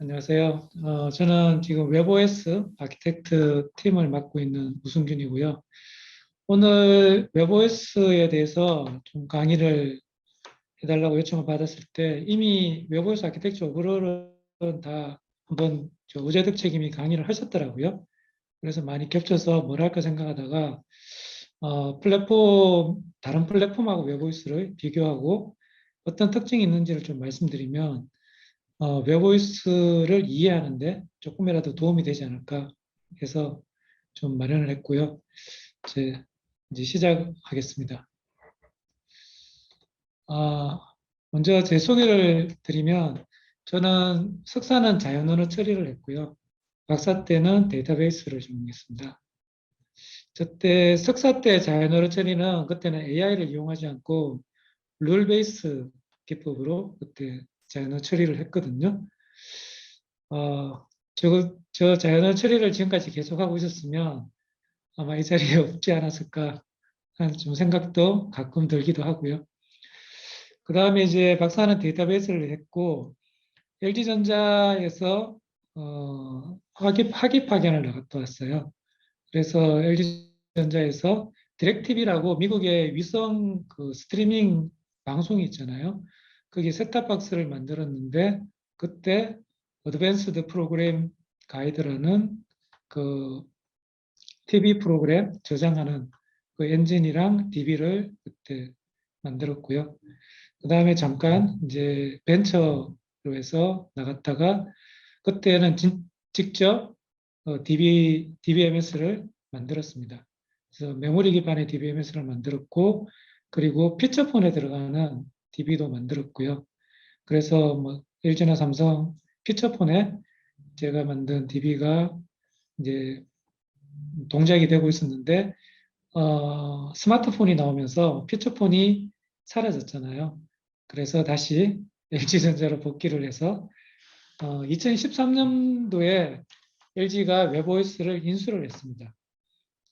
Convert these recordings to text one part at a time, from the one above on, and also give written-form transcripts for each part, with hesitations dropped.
안녕하세요. 저는 지금 웹OS 아키텍트 팀을 맡고 있는 우승균이고요. 오늘 웹OS에 대해서 좀 강의를 해달라고 요청을 받았을 때 이미 웹OS 아키텍처 오버롤은 다 한번 우재득 책임이 강의를 하셨더라고요. 그래서 많이 겹쳐서 뭘 할까 생각하다가 다른 플랫폼하고 웹OS를 비교하고 어떤 특징이 있는지를 좀 말씀드리면 웹보이스를 이해하는데 조금이라도 도움이 되지 않을까 해서 좀 마련을 했고요. 이제 시작하겠습니다. 아, 먼저 제 소개를 드리면 저는 석사는 자연 언어 처리를 했고요. 박사 때는 데이터베이스를 전공했습니다. 저때 석사 때 자연 언어 처리는 그때는 AI를 이용하지 않고 룰 베이스 기법으로 그때 자연 언어 처리를 했거든요. 저 자연어 처리를 지금까지 계속하고 있었으면 아마 이 자리에 없지 않았을까 하는 좀 생각도 가끔 들기도 하고요. 그 다음에 이제 박사는 데이터베이스를 했고, LG전자에서 학위 파견을 나갔다 왔어요. 그래서 LG전자에서 디렉티비라고 미국의 위성 그 스트리밍 방송이 있잖아요. 거기 셋탑박스를 만들었는데 그때 어드밴스드 프로그램 가이드라는 그 TV 프로그램 저장하는 그 엔진이랑 DB를 그때 만들었고요. 그 다음에 잠깐 이제 벤처로 해서 나갔다가 그때는 직접 DBMS를 만들었습니다. 그래서 메모리 기반의 DBMS를 만들었고, 그리고 피처폰에 들어가는 DB도 만들었고요. 그래서 뭐 LG나 삼성 피처폰에 제가 만든 DB가 이제 동작이 되고 있었는데 스마트폰이 나오면서 피처폰이 사라졌잖아요. 그래서 다시 LG전자로 복귀를 해서 2013년도에 LG가 웹OS를 인수를 했습니다.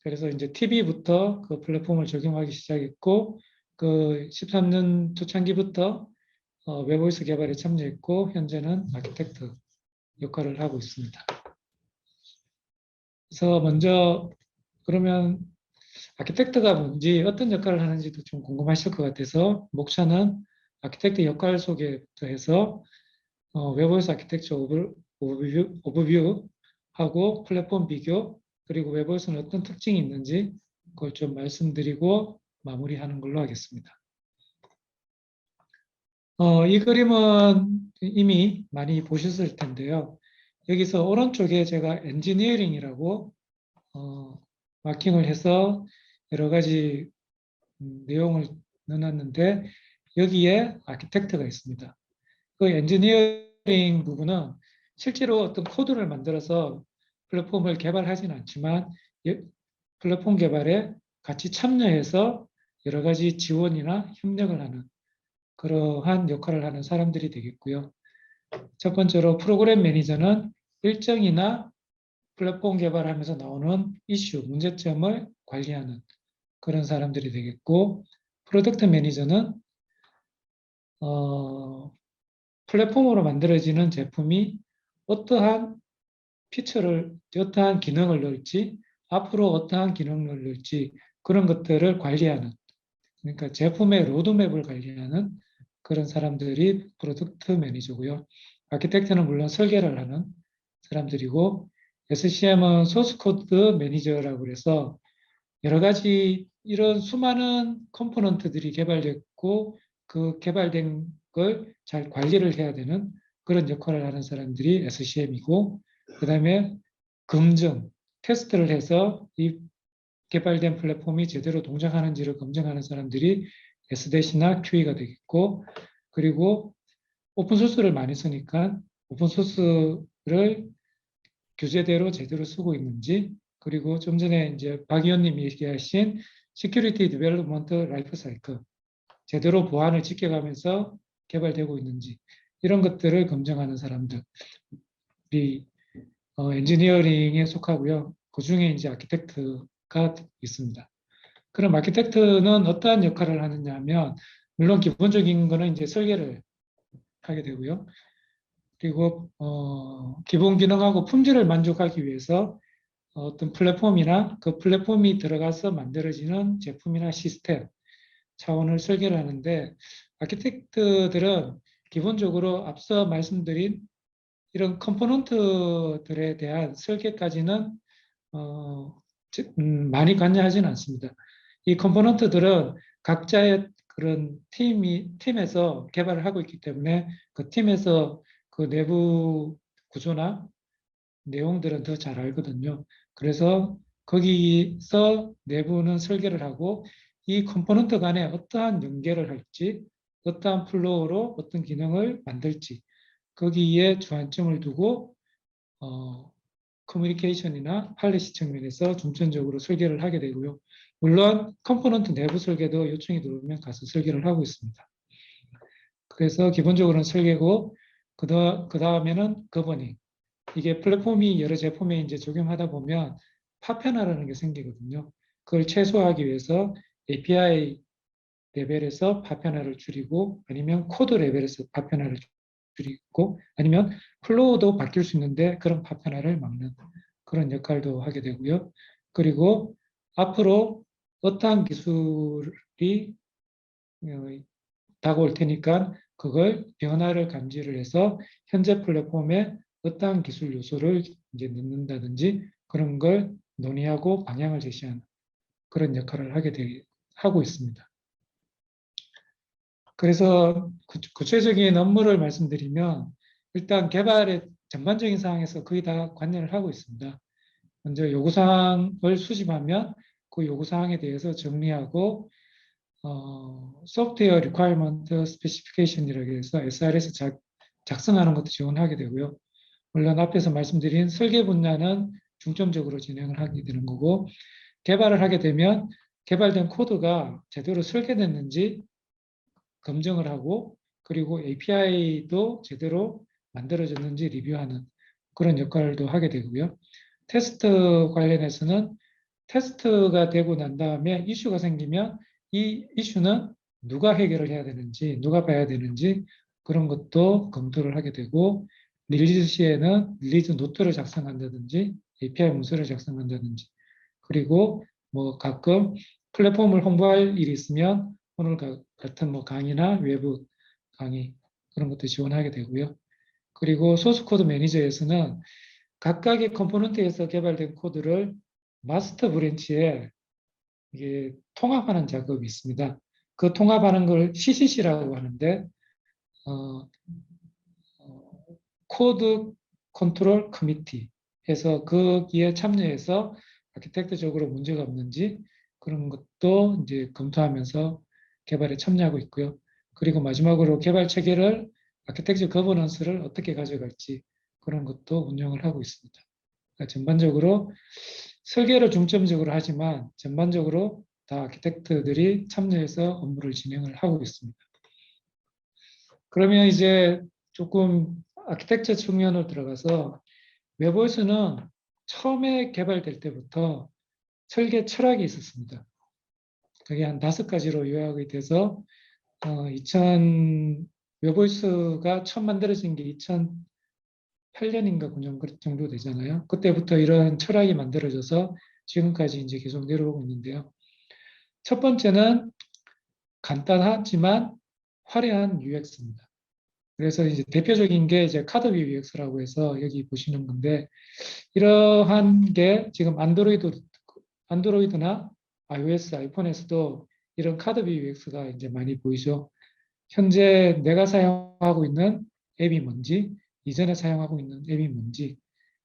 그래서 이제 TV부터 그 플랫폼을 적용하기 시작했고 그 13년 초창기부터 웹OS 개발에 참여했고 현재는 아키텍트 역할을 하고 있습니다. 그래서 먼저 그러면 아키텍트가 뭔지 어떤 역할을 하는지도 좀 궁금하실 것 같아서 목차는 아키텍트 역할 소개부터 해서 웹OS 아키텍처 오버뷰하고 플랫폼 비교 그리고 웹OS는 어떤 특징이 있는지 그걸 좀 말씀드리고 마무리하는 걸로 하겠습니다. 이 그림은 이미 많이 보셨을 텐데요. 여기서 오른쪽에 제가 엔지니어링이라고 마킹을 해서 여러 가지 내용을 넣어놨는데 여기에 아키텍트가 있습니다. 그 엔지니어링 부분은 실제로 어떤 코드를 만들어서 플랫폼을 개발하지는 않지만 플랫폼 개발에 같이 참여해서 여러 가지 지원이나 협력을 하는 그러한 역할을 하는 사람들이 되겠고요. 첫 번째로 프로그램 매니저는 일정이나 플랫폼 개발하면서 나오는 이슈, 문제점을 관리하는 그런 사람들이 되겠고, 프로덕트 매니저는 플랫폼으로 만들어지는 제품이 어떠한 어떠한 기능을 넣을지, 앞으로 어떠한 기능을 넣을지 그런 것들을 관리하는, 그러니까 제품의 로드맵을 관리하는 그런 사람들이 프로덕트 매니저고요. 아키텍트는 물론 설계를 하는 사람들이고, SCM은 소스 코드 매니저라고 해서 여러 가지 이런 수많은 컴포넌트들이 개발됐고 그 개발된 걸 잘 관리를 해야 되는 그런 역할을 하는 사람들이 SCM이고 그다음에 검증, 테스트를 해서 이 개발된 플랫폼이 제대로 동작하는지를 검증하는 사람들이 S-나 QE가 되겠고 그리고 오픈소스를 많이 쓰니까 오픈소스를 규제대로 제대로 쓰고 있는지 그리고 좀 전에 이제 박 의원님이 얘기하신 시큐리티 디벨롭먼트 라이프 사이클 제대로 보안을 지켜가면서 개발되고 있는지 이런 것들을 검증하는 사람들이 엔지니어링에 속하고요. 그 중에 이제 아키텍트가 있습니다. 그럼 아키텍트는 어떠한 역할을 하느냐 하면 물론 기본적인 거는 이제 설계를 하게 되고요. 그리고 기본 기능하고 품질을 만족하기 위해서 어떤 플랫폼이나 그 플랫폼이 들어가서 만들어지는 제품이나 시스템 차원을 설계를 하는데 아키텍트들은 기본적으로 앞서 말씀드린 이런 컴포넌트들에 대한 설계까지는 어, 많이 관여하지는 않습니다. 이 컴포넌트들은 각자의 그런 팀에서 개발을 하고 있기 때문에 그 팀에서 그 내부 구조나 내용들은 더 잘 알거든요. 그래서 거기서 내부는 설계를 하고 이 컴포넌트 간에 어떠한 연계를 할지, 어떠한 플로우로 어떤 기능을 만들지, 거기에 주안점을 두고 어, 커뮤니케이션이나 팔리시 측면에서 중점적으로 설계를 하게 되고요. 물론 컴포넌트 내부 설계도 요청이 들어오면 가서 설계를 하고 있습니다. 그래서 기본적으로는 설계고 그 다음에는 거버닝. 이게 플랫폼이 여러 제품에 이제 적용하다 보면 파편화라는 게 생기거든요. 그걸 최소화하기 위해서 API 레벨에서 파편화를 줄이고 아니면 코드 레벨에서 파편화를 줄이고 아니면 플로우도 바뀔 수 있는데 그런 파편화를 막는 그런 역할도 하게 되고요. 그리고 앞으로 어떠한 기술이 다가올 테니까 그걸 변화를 감지를 해서 현재 플랫폼에 어떠한 기술 요소를 이제 넣는다든지 그런 걸 논의하고 방향을 제시하는 그런 역할을 하고 있습니다. 그래서 구체적인 업무를 말씀드리면 일단 개발의 전반적인 상황에서 거의 다 관여를 하고 있습니다. 먼저 요구사항을 수집하면 그 요구사항에 대해서 정리하고 소프트웨어 리퀘어먼트 스페시피케이션이라고 해서 SRS 작성하는 것도 지원하게 되고요. 물론 앞에서 말씀드린 설계 분야는 중점적으로 진행을 하게 되는 거고 개발을 하게 되면 개발된 코드가 제대로 설계됐는지 검증을 하고 그리고 API도 제대로 만들어졌는지 리뷰하는 그런 역할도 하게 되고요. 테스트 관련해서는 테스트가 되고 난 다음에 이슈가 생기면 이 이슈는 누가 해결을 해야 되는지, 누가 봐야 되는지 그런 것도 검토를 하게 되고 릴리즈 시에는 릴리즈 노트를 작성한다든지 API 문서를 작성한다든지 그리고 뭐 가끔 플랫폼을 홍보할 일이 있으면 오늘 같은 뭐 강의나 외부 강의 그런 것도 지원하게 되고요. 그리고 소스 코드 매니저에서는 각각의 컴포넌트에서 개발된 코드를 마스터 브랜치에 이게 통합하는 작업이 있습니다. 그 통합하는 걸 CCC라고 하는데 어, 코드 컨트롤 커미티 해서 거기에 참여해서 아키텍트적으로 문제가 없는지 그런 것도 이제 검토하면서 개발에 참여하고 있고요. 그리고 마지막으로 개발 체계를 아키텍처 거버넌스를 어떻게 가져갈지 그런 것도 운영을 하고 있습니다. 그러니까 전반적으로 설계를 중점적으로 하지만 전반적으로 다 아키텍트들이 참여해서 업무를 진행을 하고 있습니다. 그러면 이제 조금 아키텍처 측면으로 들어가서 웹오스는 처음에 개발될 때부터 설계 철학이 있었습니다. 그게 한 5가지로 요약이 돼서 2000 웹오스가 처음 만들어진 게 2008년인가 9년 정도 되잖아요. 그때부터 이런 철학이 만들어져서 지금까지 이제 계속 내려오고 있는데요. 첫 번째는 간단하지만 화려한 UX입니다. 그래서 이제 대표적인 게 이제 카드뷰 UX라고 해서 여기 보시는 건데 이러한 게 지금 안드로이드나 iOS, 아이폰에서도 이런 카드뷰 UX가 이제 많이 보이죠. 현재 내가 사용하고 있는 앱이 뭔지, 이전에 사용하고 있는 앱이 뭔지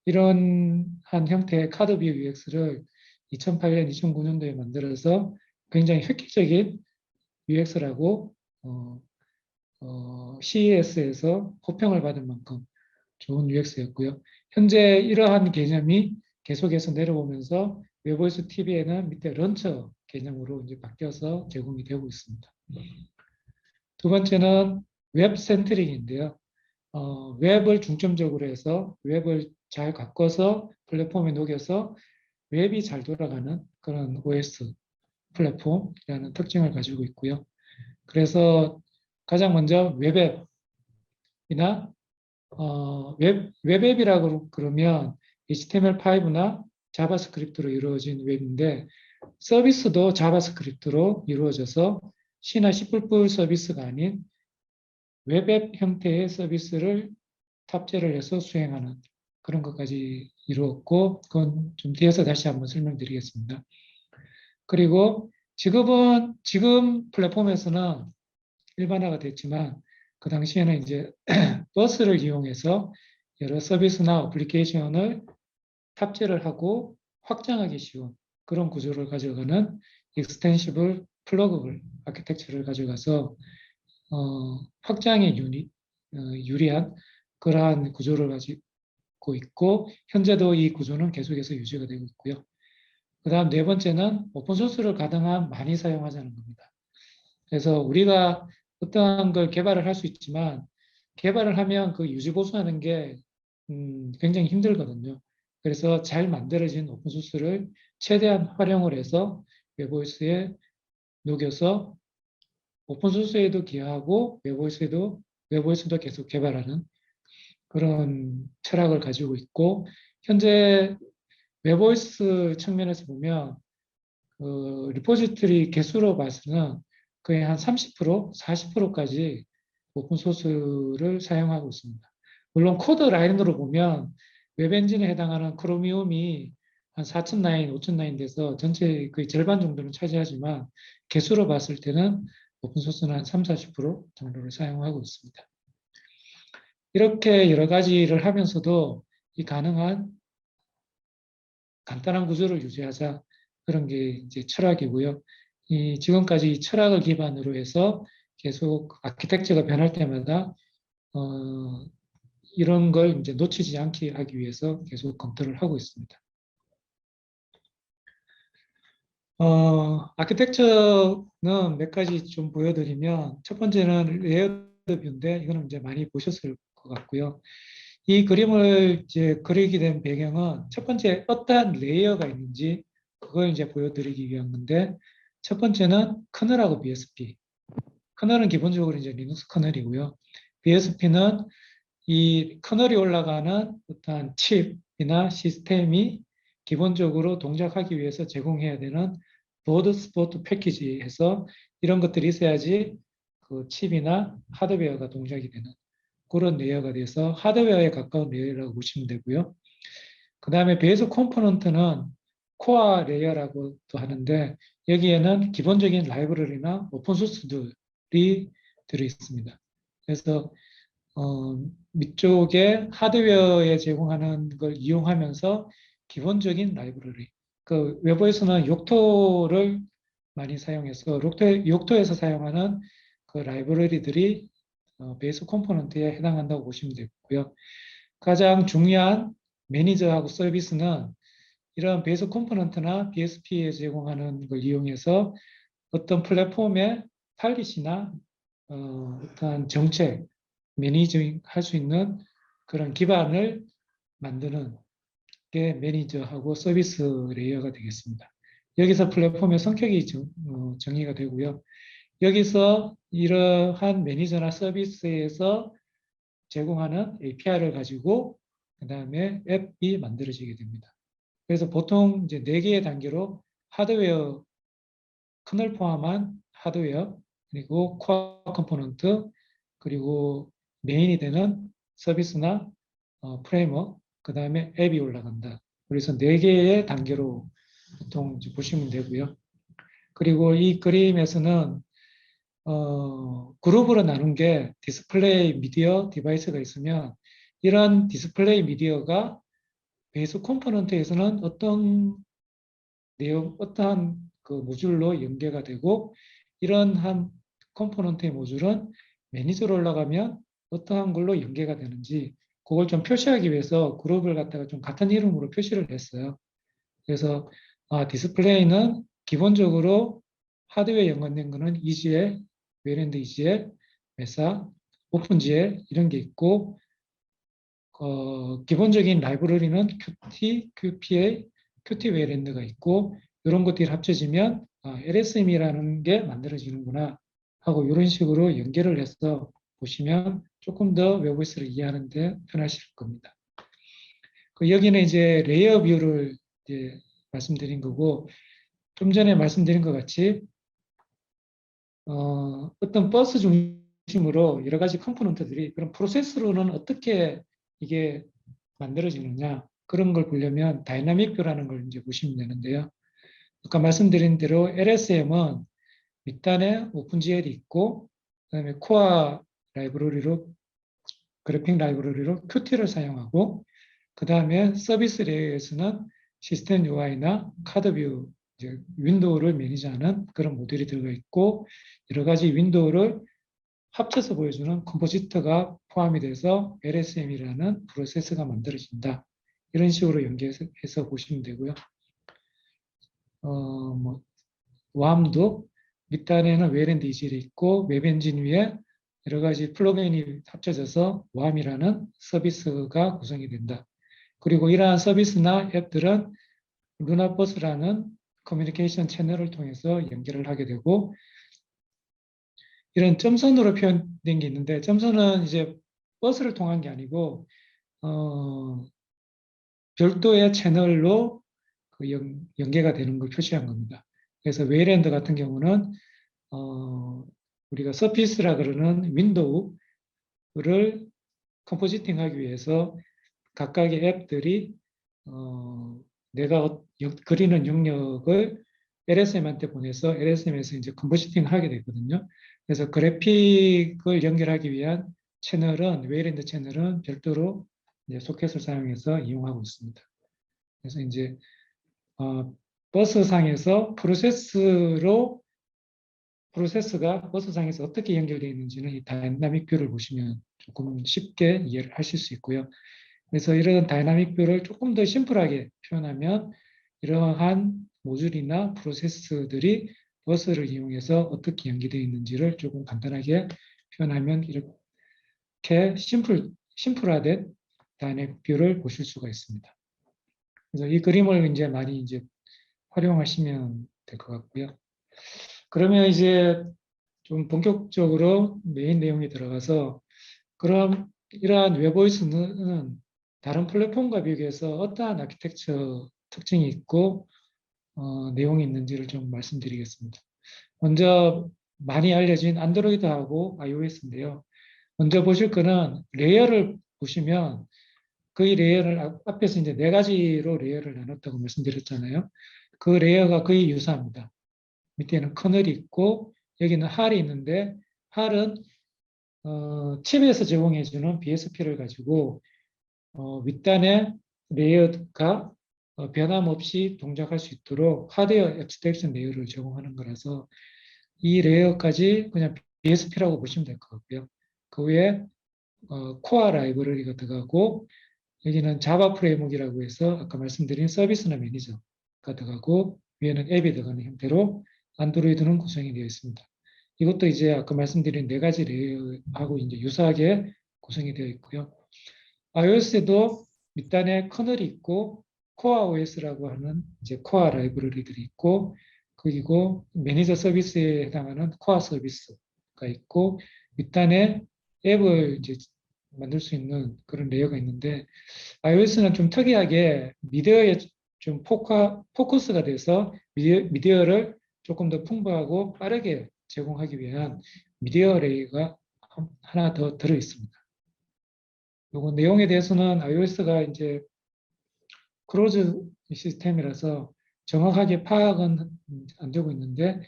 이런 한 형태의 카드뷰 UX를 2008년, 2009년도에 만들어서 굉장히 획기적인 UX라고 CES에서 호평을 받을 만큼 좋은 UX였고요. 현재 이러한 개념이 계속해서 내려오면서 웹오스 TV에는 밑에 런처 개념으로 이제 바뀌어서 제공이 되고 있습니다. 두 번째는 웹 센트릭인데요. 웹을 중점적으로 해서 웹을 잘 가꿔서 플랫폼에 녹여서 웹이 잘 돌아가는 그런 OS 플랫폼이라는 특징을 가지고 있고요. 그래서 가장 먼저 웹앱이나 웹앱이라고 그러면 HTML5나 자바스크립트로 이루어진 웹인데 서비스도 자바스크립트로 이루어져서 C나 C++ 서비스가 아닌 웹앱 형태의 서비스를 탑재를 해서 수행하는 그런 것까지 이루었고 그건 좀 뒤에서 다시 한번 설명드리겠습니다. 그리고 지금 플랫폼에서는 일반화가 됐지만 그 당시에는 이제 버스를 이용해서 여러 서비스나 어플리케이션을 탑재를 하고 확장하기 쉬운 그런 구조를 가져가는 익스텐시블 플러그블 아키텍처를 가져가서 확장에 유리한 그러한 구조를 가지고 있고 현재도 이 구조는 계속해서 유지가 되고 있고요. 그 다음 네 번째는 오픈소스를 가능한 많이 사용하자는 겁니다. 그래서 우리가 어떠한 걸 개발을 할 수 있지만 개발을 하면 그 유지 보수하는 게 굉장히 힘들거든요. 그래서 잘 만들어진 오픈소스를 최대한 활용을 해서 웹OS에 녹여서 오픈소스에도 기여하고 웹OS도 계속 개발하는 그런 철학을 가지고 있고 현재 웹OS 측면에서 보면 리포지터리 개수로 봐서는 거의 한 30%, 40%까지 오픈소스를 사용하고 있습니다. 물론 코드 라인으로 보면 웹엔진에 해당하는 크로미움이 한 4천 라인, 5천 라인 돼서 전체 거의 절반 정도는 차지하지만 개수로 봤을 때는 오픈소스는 한 3, 40% 정도를 사용하고 있습니다. 이렇게 여러 가지를 하면서도 이 가능한 간단한 구조를 유지하자 그런 게 이제 철학이고요. 지금까지 이 철학을 기반으로 해서 계속 아키텍처가 변할 때마다 이런 걸 이제 놓치지 않게 하기 위해서 계속 검토를 하고 있습니다. 아키텍처는 몇 가지 좀 보여드리면 첫 번째는 레이어드 뷰인데 이거는 이제 많이 보셨을 것 같고요. 이 그림을 이제 그리게 된 배경은 첫 번째 어떠한 레이어가 있는지 그걸 이제 보여드리기 위한 건데 첫 번째는 커널하고 BSP. 커널은 기본적으로 이제 리눅스 커널이고요. BSP는 이 커널이 올라가는 어떠한 칩이나 시스템이 기본적으로 동작하기 위해서 제공해야 되는 보드 스포트 패키지에서 이런 것들이 있어야지 그 칩이나 하드웨어가 동작이 되는 그런 레이어가 돼서 하드웨어에 가까운 레이어라고 보시면 되고요. 그 다음에 베이스 컴포넌트는 코어 레이어라고도 하는데 여기에는 기본적인 라이브러리나 오픈소스들이 들어있습니다. 그래서 밑쪽에 하드웨어에 제공하는 걸 이용하면서 기본적인 라이브러리. 그 외부에서는 욕토를 많이 사용해서 욕토에서 사용하는 그 라이브러리들이 베이스 컴포넌트에 해당한다고 보시면 되고요. 가장 중요한 매니저하고 서비스는 이런 베이스 컴포넌트나 BSP에 제공하는 걸 이용해서 어떤 플랫폼의 팔리시나 어떤 정책, 매니징 할 수 있는 그런 기반을 만드는 게 매니저하고 서비스 레이어가 되겠습니다. 여기서 플랫폼의 성격이 정의가 되고요. 여기서 이러한 매니저나 서비스에서 제공하는 API를 가지고 그 다음에 앱이 만들어지게 됩니다. 그래서 보통 이제 4개의 단계로 하드웨어, 커널 포함한 하드웨어, 그리고 코어 컴포넌트, 그리고 메인이 되는 서비스나 프레임워크, 그 다음에 앱이 올라간다. 그래서 4개의 단계로 보통 이제 보시면 되고요. 그리고 이 그림에서는 그룹으로 나눈 게 디스플레이 미디어 디바이스가 있으면 이런 디스플레이 미디어가 베이스 컴포넌트에서는 어떠한 그 모듈로 연계가 되고 이런 한 컴포넌트의 모듈은 매니저로 올라가면 어떠한 걸로 연계가 되는지 그걸 좀 표시하기 위해서 그룹을 갖다가 좀 같은 이름으로 표시를 했어요. 그래서 디스플레이는 기본적으로 하드웨어 연관된 거는 EGL, 웨랜드 EGL, 메사, 오픈GL 이런 게 있고 기본적인 라이브러리는 Qt, QPA, Qt 웨랜드가 있고 이런 것들이 합쳐지면 LSM이라는 게 만들어지는구나 하고 이런 식으로 연결을 해서 보시면 조금 더 웹OS를 이해하는 데 편하실 겁니다. 여기는 이제 레이어 뷰를 이제 말씀드린 거고, 좀 전에 말씀드린 것 같이 어떤 버스 중심으로 여러 가지 컴포넌트들이 그런 프로세스로는 어떻게 이게 만들어지느냐, 그런 걸 보려면 다이나믹 뷰라는 걸 이제 보시면 되는데요. 아까 말씀드린 대로 LSM은 밑단에 오픈GL이 있고, 그다음에 코어 라이브러리로, 그래픽 라이브러리로 Qt를 사용하고, 그 다음에 서비스 레이어에서는 시스템 UI나 카드뷰, 윈도우를 매니지하는 그런 모듈이 들어가 있고, 여러 가지 윈도우를 합쳐서 보여주는 컴포지터가 포함이 돼서 LSM이라는 프로세스가 만들어진다. 이런 식으로 연계해서 보시면 되고요. 뭐 왬도 밑단에는 웨일앤드 이질이 있고, 웹 엔진 위에 여러 가지 플러그인이 합쳐져서 왬이라는 서비스가 구성이 된다. 그리고 이러한 서비스나 앱들은 루나버스라는 커뮤니케이션 채널을 통해서 연결을 하게 되고, 이런 점선으로 표현된 게 있는데, 점선은 이제 버스를 통한 게 아니고 별도의 채널로 그 연계가 되는 걸 표시한 겁니다. 그래서 웨이랜드 같은 경우는 우리가 서피스라 그러는 윈도우를 컴포지팅하기 위해서 각각의 앱들이 내가 그리는 영역을 LSM한테 보내서 LSM에서 이제 컴포지팅을 하게 되거든요. 그래서 그래픽을 연결하기 위한 채널은 웨이랜드 채널은 별도로 이제 소켓을 사용해서 이용하고 있습니다. 그래서 이제 버스상에서 프로세스가 버스상에서 어떻게 연결되어 있는지는 이 다이나믹 뷰를 보시면 조금 쉽게 이해를 하실 수 있고요. 그래서 이런 다이나믹 뷰를 조금 더 심플하게 표현하면 이러한 모듈이나 프로세스들이 버스를 이용해서 어떻게 연계되어 있는지를 조금 간단하게 표현하면 이렇게 심플화된 다이나믹 뷰를 보실 수가 있습니다. 그래서 이 그림을 이제 많이 이제 활용하시면 될 것 같고요. 그러면 이제 좀 본격적으로 메인 내용에 들어가서, 그럼 이러한 웹OS는 다른 플랫폼과 비교해서 어떠한 아키텍처 특징이 있고 내용이 있는지를 좀 말씀드리겠습니다. 먼저 많이 알려진 안드로이드하고 iOS인데요. 먼저 보실 거는 레이어를 보시면, 그 레이어를 앞에서 이제 네 가지로 레이어를 나눴다고 말씀드렸잖아요. 그 레이어가 거의 유사합니다. 밑에는 커널이 있고 여기는 할이 있는데, 할은 칩에서 제공해주는 BSP를 가지고 윗단에 레이어가 변함없이 동작할 수 있도록 하드웨어 앱스트랙션 레이어를 제공하는 거라서 이 레이어까지 그냥 BSP라고 보시면 될 것 같고요. 그 위에 코어 라이브러리가 들어가고, 여기는 자바 프레임워크라고 해서 아까 말씀드린 서비스나 매니저가 들어가고, 위에는 앱이 들어가는 형태로 안드로이드는 구성이 되어 있습니다. 이것도 이제 아까 말씀드린 네 가지 레이어하고 이제 유사하게 구성이 되어 있고요. iOS에도 밑단에 커널이 있고 코어 OS라고 하는 이제 코어 라이브러리들이 있고, 그리고 매니저 서비스에 해당하는 코어 서비스가 있고, 밑단에 앱을 이제 만들 수 있는 그런 레이어가 있는데, iOS는 좀 특이하게 미디어에 좀 포커스가 돼서 미디어를 조금 더 풍부하고 빠르게 제공하기 위한 미디어 레이어가 하나 더 들어 있습니다. 요거 내용에 대해서는 iOS가 이제 크로즈 시스템이라서 정확하게 파악은 안 되고 있는데,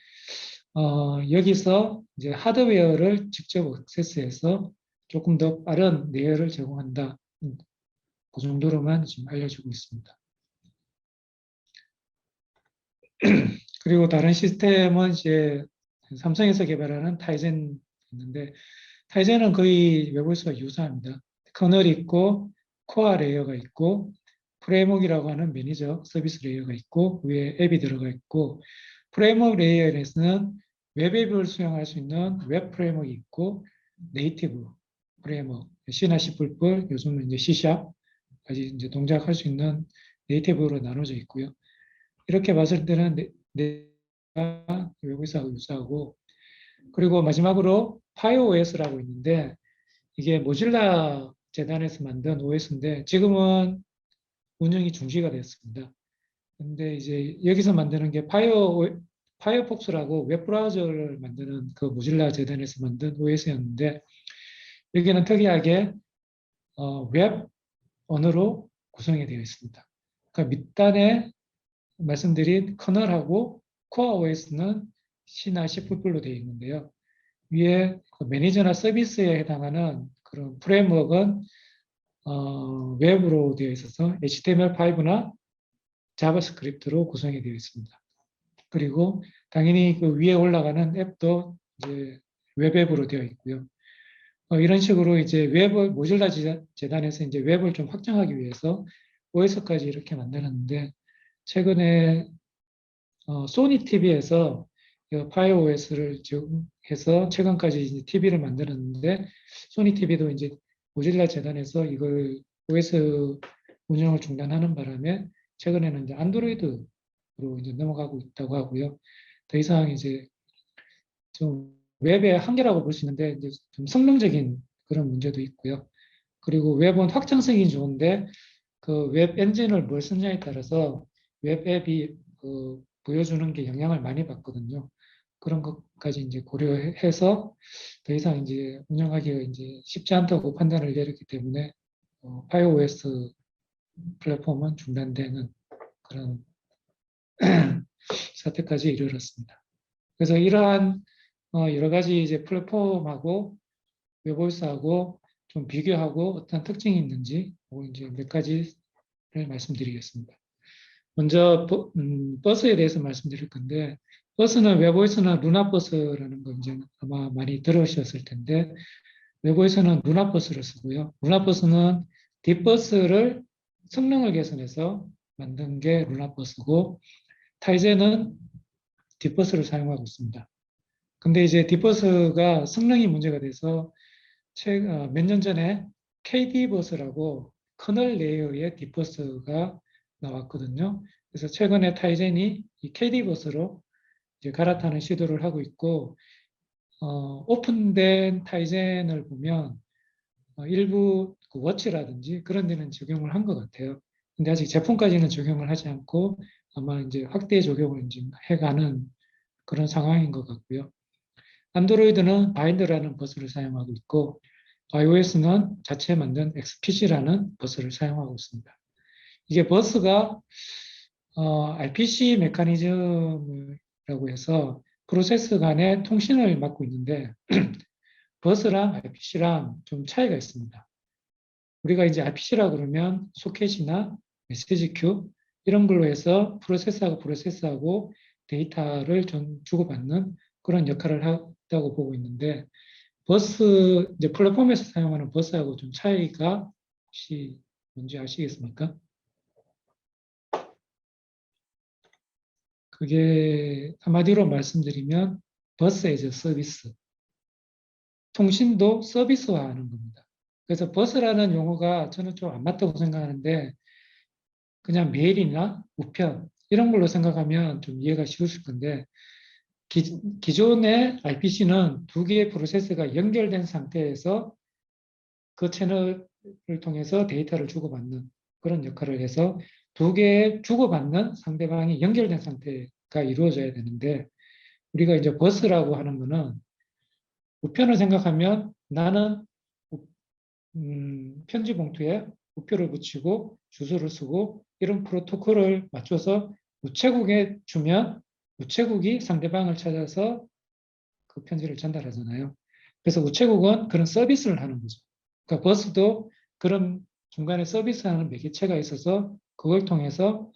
여기서 이제 하드웨어를 직접 액세스해서 조금 더 빠른 내열을 제공한다. 그 정도로만 지금 알려주고 있습니다. 그리고 다른 시스템은 이제 삼성에서 개발하는 타이젠 있는데, 타이젠은 거의 웹OS와 유사합니다. 커널이 있고 코어 레이어가 있고 프레임워크라고 하는 매니저 서비스 레이어가 있고 위에 앱이 들어가 있고, 프레임워크 레이어에서는 웹 앱을 수용할 수 있는 웹 프레임워크 있고 네이티브 프레임워크 C나 C++, 요즘은 이제 C#까지 이제 동작할 수 있는 네이티브로 나눠져 있고요. 이렇게 봤을 때는 웹OS하고 유사하고, 그리고 마지막으로 파이오OS라고 있는데, 이게 모질라 재단에서 만든 OS인데 지금은 운영이 중지가 되었습니다. 근데 이제 여기서 만드는 게 파이어폭스라고 웹브라우저를 만드는 그 모질라 재단에서 만든 OS였는데 여기는 특이하게 웹 언어로 구성이 되어 있습니다. 그러니까 밑단에 말씀드린 커널하고 코어 OS는 C나 C++로 되어 있는데요. 위에 그 매니저나 서비스에 해당하는 그런 프레임워크는 웹으로 되어 있어서 HTML5나 자바스크립트로 구성이 되어 있습니다. 그리고 당연히 그 위에 올라가는 앱도 이제 웹앱으로 되어 있고요. 이런 식으로 이제 웹을 모질라 재단에서 이제 웹을 좀 확장하기 위해서 OS까지 이렇게 만들었는데 최근에 소니 TV에서 파이어 OS를 해서 최근까지 이제 TV를 만들었는데 소니 TV도 이제 모질라 재단에서 이걸 OS 운영을 중단하는 바람에 최근에는 이제 안드로이드로 이제 넘어가고 있다고 하고요. 더 이상 이제 좀 웹의 한계라고 볼 수 있는데 이제 좀 성능적인 그런 문제도 있고요. 그리고 웹은 확장성이 좋은데 그 웹 엔진을 뭘 쓰냐에 따라서 웹 앱이 보여주는 게 영향을 많이 받거든요. 그런 것까지 이제 고려해서 더 이상 이제 운영하기가 이제 쉽지 않다고 판단을 내렸기 때문에 파이오S 플랫폼은 중단되는 그런 사태까지 이르렀습니다. 그래서 이러한 여러 가지 이제 플랫폼하고 웹오스하고 좀 비교하고 어떤 특징이 있는지 이제 몇 가지를 말씀드리겠습니다. 먼저 버스에 대해서 말씀드릴 건데 버스는 웹오스는 루나버스라는 거 이제 아마 많이 들으셨을 텐데 웹오스는 루나버스를 쓰고요. 루나버스는 딥버스를 성능을 개선해서 만든 게 루나버스고 타이젠은 딥버스를 사용하고 있습니다. 근데 이제 딥버스가 성능이 문제가 돼서 몇 년 전에 KD버스라고 커널 레이어의 딥버스가 나왔거든요. 그래서 최근에 타이젠이 이 KD버스로 이제 갈아타는 시도를 하고 있고, 오픈된 타이젠을 보면 일부 그 워치라든지 그런 데는 적용을 한 것 같아요. 근데 아직 제품까지는 적용을 하지 않고 아마 이제 확대 적용을 이제 해가는 그런 상황인 것 같고요. 안드로이드는 바인드라는 버스를 사용하고 있고 iOS는 자체 만든 XPC라는 버스를 사용하고 있습니다. 이게 버스가 RPC 메커니즘이라고 해서 프로세스 간의 통신을 맡고 있는데 버스랑 RPC랑 좀 차이가 있습니다. 우리가 이제 RPC라 그러면 소켓이나 메시지 큐 이런 걸로 해서 프로세스하고 데이터를 좀 주고받는 그런 역할을 한다고 보고 있는데 버스 이제 플랫폼에서 사용하는 버스하고 좀 차이가 혹시 뭔지 아시겠습니까? 그게 한마디로 말씀드리면 버스 에즈 서비스, 통신도 서비스화하는 겁니다. 그래서 버스라는 용어가 저는 좀 안 맞다고 생각하는데 그냥 메일이나 우편 이런 걸로 생각하면 좀 이해가 쉬우실 건데 기존의 RPC는 두 개의 프로세스가 연결된 상태에서 그 채널을 통해서 데이터를 주고받는 그런 역할을 해서 두 개의 주고받는 상대방이 연결된 상태가 이루어져야 되는데 우리가 이제 버스라고 하는 거는 우편을 생각하면 나는 편지 봉투에 우표를 붙이고 주소를 쓰고 이런 프로토콜을 맞춰서 우체국에 주면 우체국이 상대방을 찾아서 그 편지를 전달하잖아요. 그래서 우체국은 그런 서비스를 하는 거죠. 그러니까 버스도 그런 중간에 서비스하는 매개체가 있어서 그걸 통해서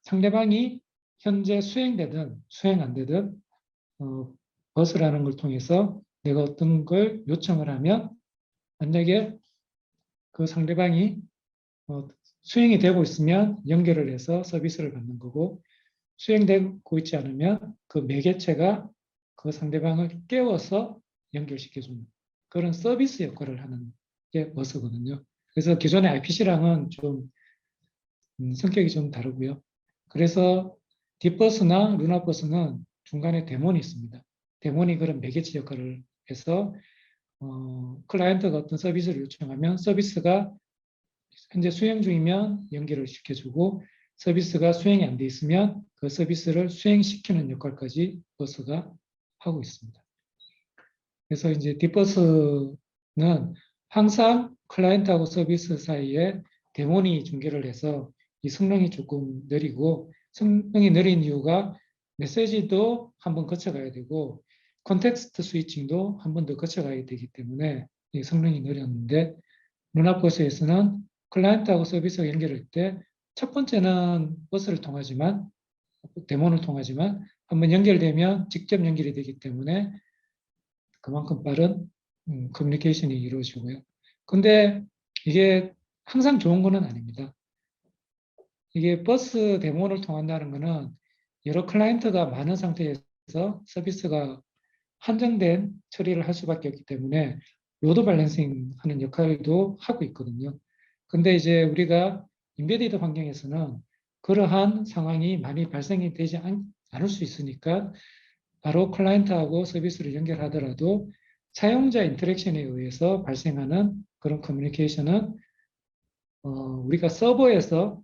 상대방이 현재 수행되든 수행 안 되든 버스라는 걸 통해서 내가 어떤 걸 요청을 하면 만약에 그 상대방이 수행이 되고 있으면 연결을 해서 서비스를 받는 거고 수행되고 있지 않으면 그 매개체가 그 상대방을 깨워서 연결시켜주는 그런 서비스 역할을 하는 게 버스거든요. 그래서 기존의 RPC랑은 좀 성격이 좀 다르고요. 그래서 딥버스나 루나버스는 중간에 데몬이 있습니다. 데몬이 그런 매개체 역할을 해서 클라이언트가 어떤 서비스를 요청하면 서비스가 현재 수행 중이면 연결을 시켜주고 서비스가 수행이 안 돼 있으면 그 서비스를 수행시키는 역할까지 버스가 하고 있습니다. 그래서 이제 딥버스는 항상 클라이언트하고 서비스 사이에 데몬이 중계를 해서 이 성능이 조금 느리고 성능이 느린 이유가 메시지도 한번 거쳐가야 되고 콘텍스트 스위칭도 한 번 더 거쳐가야 되기 때문에 이 성능이 느렸는데 루나버스에서는 클라이언트하고 서비스가 연결할 때 첫 번째는 버스를 통하지만 데몬을 통하지만 한번 연결되면 직접 연결이 되기 때문에 그만큼 빠른 커뮤니케이션이 이루어지고요. 근데 이게 항상 좋은 거는 아닙니다. 이게 버스 데모를 통한다는 거는 여러 클라이언트가 많은 상태에서 서비스가 한정된 처리를 할 수밖에 없기 때문에 로드 밸런싱 하는 역할도 하고 있거든요. 근데 이제 우리가 인베디드 환경에서는 그러한 상황이 많이 발생이 되지 않을 수 있으니까 바로 클라이언트하고 서비스를 연결하더라도 사용자 인터랙션에 의해서 발생하는 그런 커뮤니케이션은 우리가 서버에서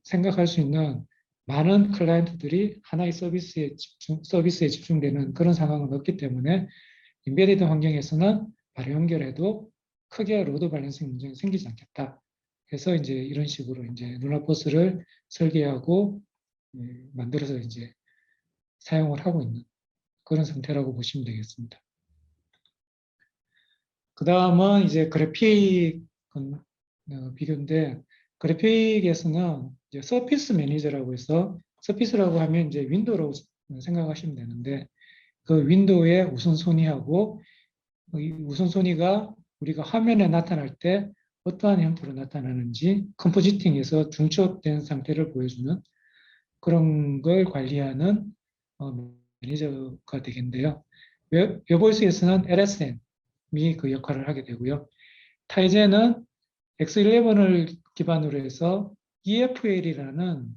생각할 수 있는 많은 클라이언트들이 하나의 서비스에 집중되는 그런 상황은 없기 때문에 인베디드 환경에서는 바로 연결해도 크게 로드 밸런싱 문제는 생기지 않겠다. 그래서 이제 이런 식으로 이제 루나버스를 설계하고 만들어서 이제 사용을 하고 있는 그런 상태라고 보시면 되겠습니다. 그 다음은 이제 그래픽 비교인데 그래픽에서는 이제 서피스 매니저라고 해서 서피스라고 하면 이제 윈도우로 생각하시면 되는데 그 윈도우의 우선순위하고 이 우선순위가 우리가 화면에 나타날 때 어떠한 형태로 나타나는지 컴포지팅에서 중첩된 상태를 보여주는 그런 걸 관리하는 매니저가 되겠는데요. 웨보이스에서는 LSM이 그 역할을 하게 되고요. 타이젠은 X11을 기반으로 해서 EFL이라는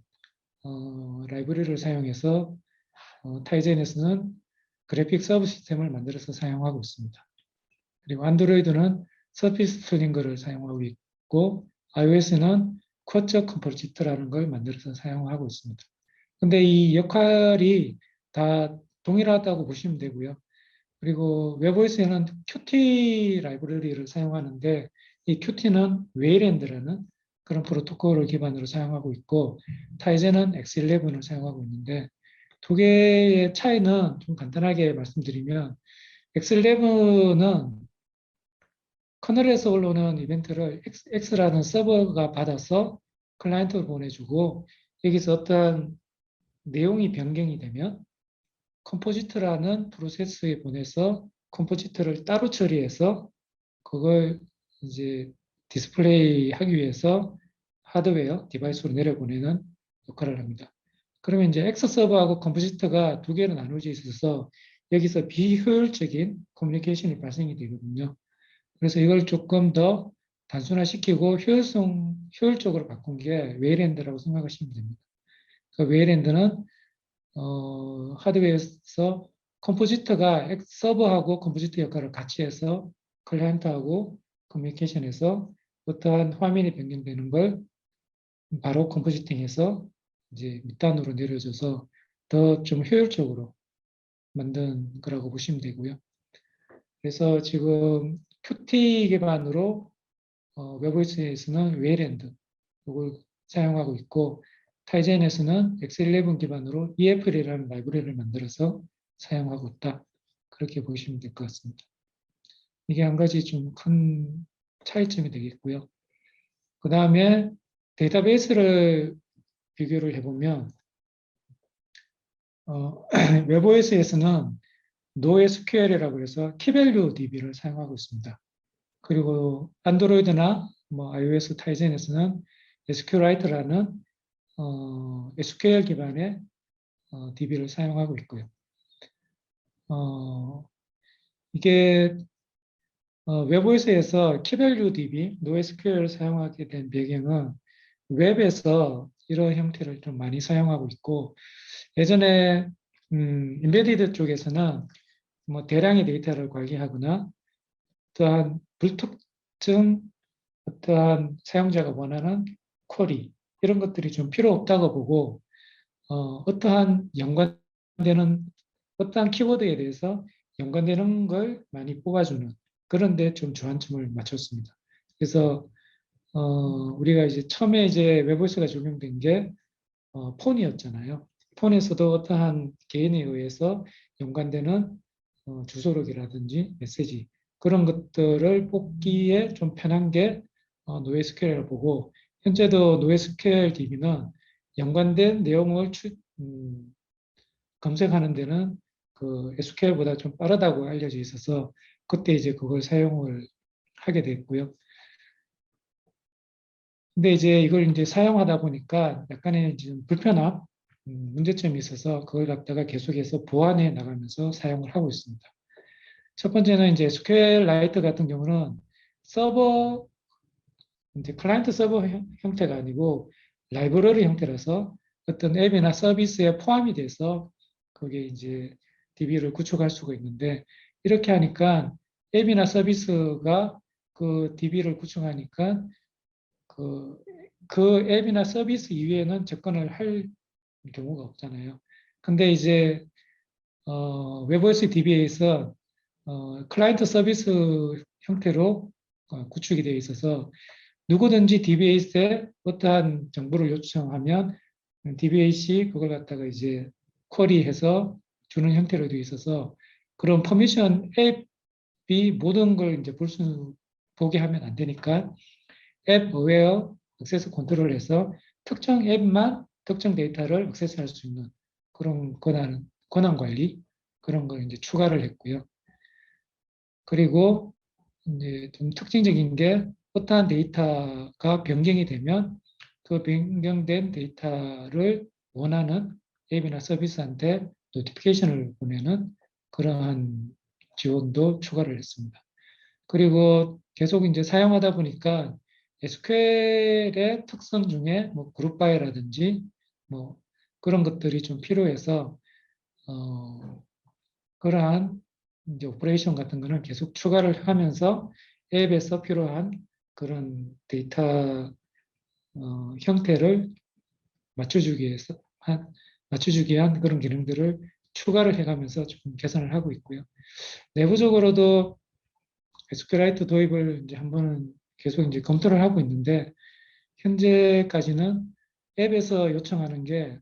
라이브러리를 사용해서 타이젠에서는 그래픽 서브 시스템을 만들어서 사용하고 있습니다. 그리고 안드로이드는 서피스 튜닝거를 사용하고 있고 iOS는 쿼처 컴포지트라는 걸 만들어서 사용하고 있습니다. 근데 이 역할이 다 동일하다고 보시면 되고요. 그리고 웹OS에는 Qt 라이브러리를 사용하는데 이 Qt는 웨이랜드라는 그런 프로토콜을 기반으로 사용하고 있고 타이젠은 X11을 사용하고 있는데 두 개의 차이는 좀 간단하게 말씀드리면 X11은 커널에서 올라오는 이벤트를 X라는 서버가 받아서 클라이언트로 보내주고 여기서 어떤 내용이 변경이 되면 컴포지트라는 프로세스에 보내서 컴포지트를 따로 처리해서 그걸 이제 디스플레이 하기 위해서 하드웨어 디바이스로 내려보내는 역할을 합니다. 그러면 이제 X 서버하고 컴포지트가 두 개로 나누어져 있어서 여기서 비효율적인 커뮤니케이션이 발생이 되거든요. 그래서 이걸 조금 더 단순화시키고 효율적으로 바꾼 게 웨이랜드라고 생각하시면 됩니다. 그 웨이랜드는 하드웨어에서 컴포지터가 서버하고 컴포지터 역할을 같이 해서 클라이언트하고 커뮤니케이션에서 어떠한 화면이 변경되는 걸 바로 컴포지팅해서 이제 밑단으로 내려줘서 더 좀 효율적으로 만든 거라고 보시면 되고요. 그래서 지금 Qt 기반으로 웹오에스에서는 웨이랜드 이걸 사용하고 있고 타이젠에서는 X11 기반으로 EFL이라는 라이브러리를 만들어서 사용하고 있다. 그렇게 보시면 될 것 같습니다. 이게 한 가지 좀 큰 차이점이 되겠고요. 그 다음에 데이터베이스를 비교를 해보면 웹OS에서는 NoSQL이라고 해서 키밸류 DB를 사용하고 있습니다. 그리고 안드로이드나 뭐 iOS 타이젠에서는 SQLite라는 SQL 기반의 DB를 사용하고 있고요. 이게 웹OS에서 키밸류 DB, NoSQL을 사용하게 된 배경은 웹에서 이런 형태를 좀 많이 사용하고 있고 예전에 인베디드 쪽에서는 뭐 대량의 데이터를 관리하거나 어떠한 불특정 어떠한 사용자가 원하는 쿼리 이런 것들이 좀 필요 없다고 보고 어떠한 연관되는 어떠한 키워드에 대해서 연관되는 걸 많이 뽑아주는 그런 데 좀 주안점을 맞췄습니다. 그래서 우리가 이제 처음에 이제 웹오스가 적용된 게 폰이었잖아요. 폰에서도 어떠한 개인에 의해서 연관되는 주소록이라든지 메시지 그런 것들을 뽑기에 좀 편한 게 NoSQL이라고 보고 현재도 NoSQL DB는 연관된 내용을 검색하는 데는 그 SQL보다 좀 빠르다고 알려져 있어서 그때 이제 그걸 사용을 하게 됐고요. 근데 이제 이걸 이제 사용하다 보니까 약간의 지금 불편함, 문제점이 있어서 그걸 갖다가 계속해서 보완해 나가면서 사용을 하고 있습니다. 첫 번째는 이제 SQLite 같은 경우는 서버, 이제 클라이언트 서버 형태가 아니고 라이브러리 형태라서 어떤 앱이나 서비스에 포함이 돼서 그게 이제 DB를 구축할 수가 있는데 이렇게 하니까 앱이나 서비스가 그 DB를 구축하니까 그, 그 앱이나 서비스 이외에는 접근을 할 경우가 없잖아요. 근데 이제 웹OS DB에서 클라이언트 서비스 형태로 구축이 되어 있어서 누구든지 DBAS에 어떠한 정보를 요청하면 DBAC 그걸 갖다가 이제 쿼리해서 주는 형태로 되어 있어서 그런 퍼미션 앱이 모든 걸 이제 보게 하면 안 되니까 앱 어웨어 액세스 컨트롤을 해서 특정 앱만 특정 데이터를 액세스할 수 있는 그런 권한 관리 그런 걸 이제 추가를 했고요. 그리고 이제 좀 특징적인 게 어떠한 데이터가 변경이 되면 그 변경된 데이터를 원하는 앱이나 서비스한테 노티피케이션을 보내는 그러한 지원도 추가를 했습니다. 그리고 계속 이제 사용하다 보니까 SQL의 특성 중에 뭐 그룹 바이라든지 뭐 그런 것들이 좀 필요해서 그러한 이제 오퍼레이션 같은 거는 계속 추가를 하면서 앱에서 필요한 그런 데이터 형태를 맞춰주기 위해서 맞춰주기 위한 그런 기능들을 추가를 해가면서 조금 개선을 하고 있고요. 내부적으로도 SQLite 도입을 이제 한번은 계속 이제 검토를 하고 있는데 현재까지는 앱에서 요청하는 게